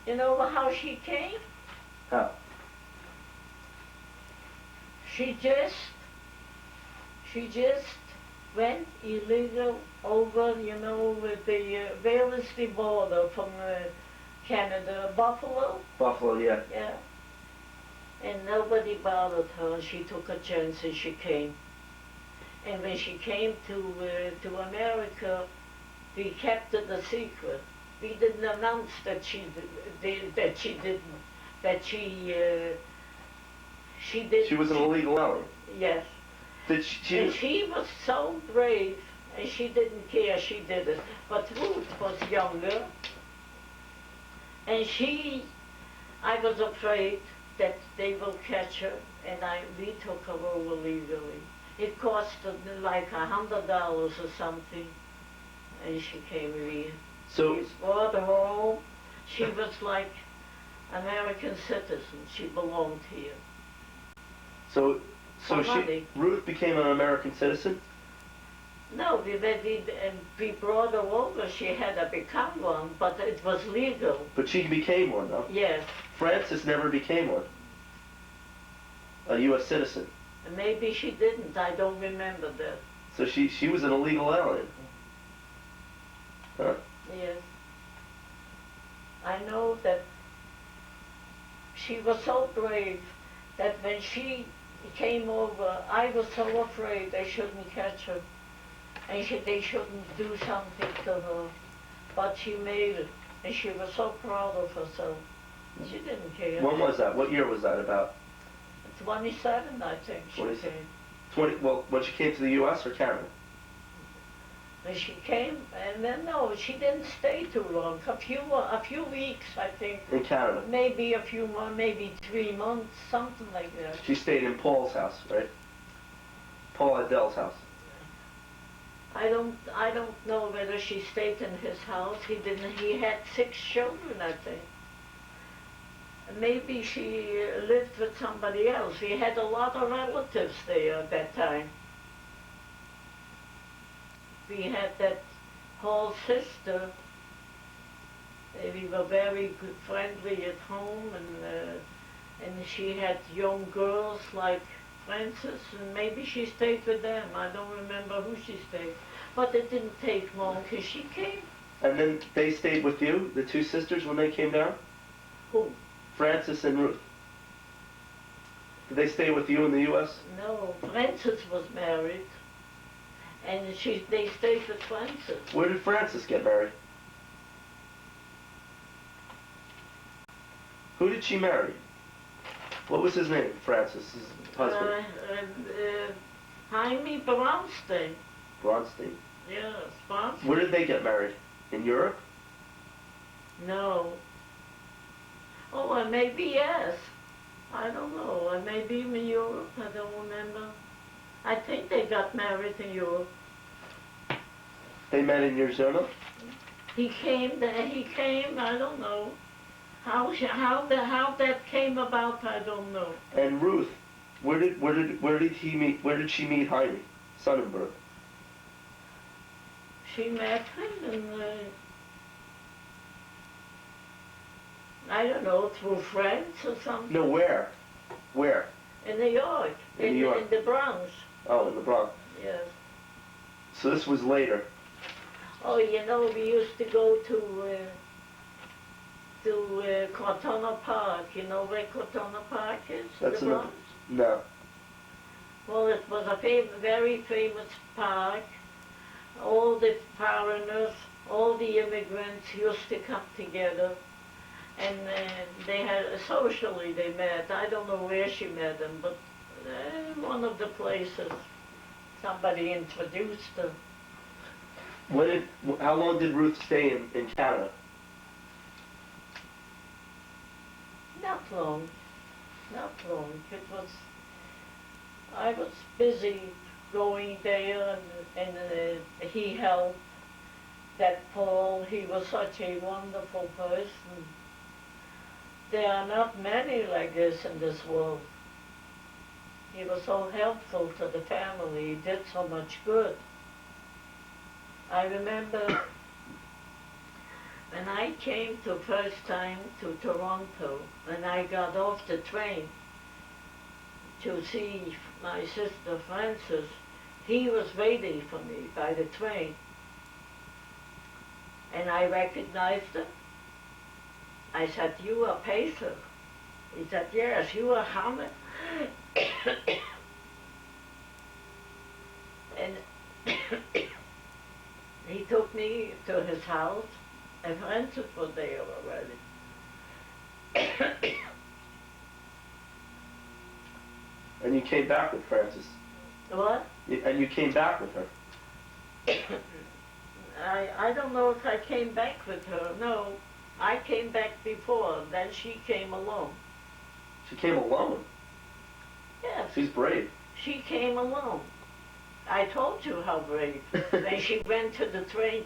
You know how she came? How? She just went illegal over, with where is the border from Canada? Buffalo? Buffalo, yeah. Yeah. And nobody bothered her. She took a chance and she came. And when she came to America, we kept it a secret. We didn't announce that she did. She was an illegal alien. Yes. And she was so brave, and she didn't care. She did it. But Ruth was younger, and I was afraid that they will catch her, and we took her over legally. It cost like $100 or something, and she came here. So We brought her home. She was like American citizen. She belonged here. So Ruth became an American citizen? No, we brought her over. She had to become one, but it was legal. But she became one, though? Yes. Frances never became one. A U.S. citizen. Maybe she didn't. I don't remember that. So she was an illegal alien. Huh. Yes. I know that she was so brave that when she came over, I was so afraid they shouldn't catch her and they shouldn't do something to her. But she made it, and she was so proud of herself. She didn't care. When was that? What year was that about? 27, I think she 27. came. Well, when she came to the U.S. or Canada? And she came, and then no, she didn't stay too long. A few weeks, I think. In Canada? Maybe a few more, maybe 3 months, something like that. She stayed in Paul's house, right? Paul Adele's house. I don't know whether she stayed in his house. He had 6 children, I think. Maybe she lived with somebody else. He had a lot of relatives there at that time. We had that whole sister. We were very good, friendly at home, and she had young girls like Frances, and maybe she stayed with them. I don't remember who she stayed. But it didn't take long because she came. And then they stayed with you, the two sisters, when they came down? Who? Frances and Ruth. Did they stay with you in the U.S.? No, Frances was married, and they stayed with Frances. Where did Frances get married? Who did she marry? What was his name, Francis' husband? Jaime Bronstein. Bronstein. Yes, Bronstein. Where did they get married? In Europe? No. Oh, and maybe yes. I don't know. And maybe in Europe. I don't remember. I think they got married in Europe. They met in Arizona? He came there. He came. I don't know. How that came about, I don't know. And Ruth, where did she meet Jaime Sonnenberg? She met him in, I don't know, through friends or something. No, where? Where? In New York. In New York. In the Bronx. Oh, in the Bronx. Yes. So this was later. Oh, you know, we used to go to Cortona Park. You know where Cortona Park is? That's the Bronx? No. Well, it was a very famous park. All the foreigners, all the immigrants used to come together, and they had socially they met. I don't know where she met them, but one of the places somebody introduced her. How long did Ruth stay in Canada? Not long. Not long. I was busy going there, and he helped that Paul. He was such a wonderful person. There are not many like this in this world. He was so helpful to the family. He did so much good. I remember when I came the first time to Toronto, and I got off the train to see my sister Frances, he was waiting for me by the train. And I recognized him. I said, "You are Pacer?" He said, "Yes, you are Hamid." And he took me to his house, and Frances was there already. And you came back with Frances? What? And you came back with her? I don't know if I came back with her. No, I came back before. Then she came alone. She came alone? Yes. She's brave. She came alone. I told you how brave. Then she went to the train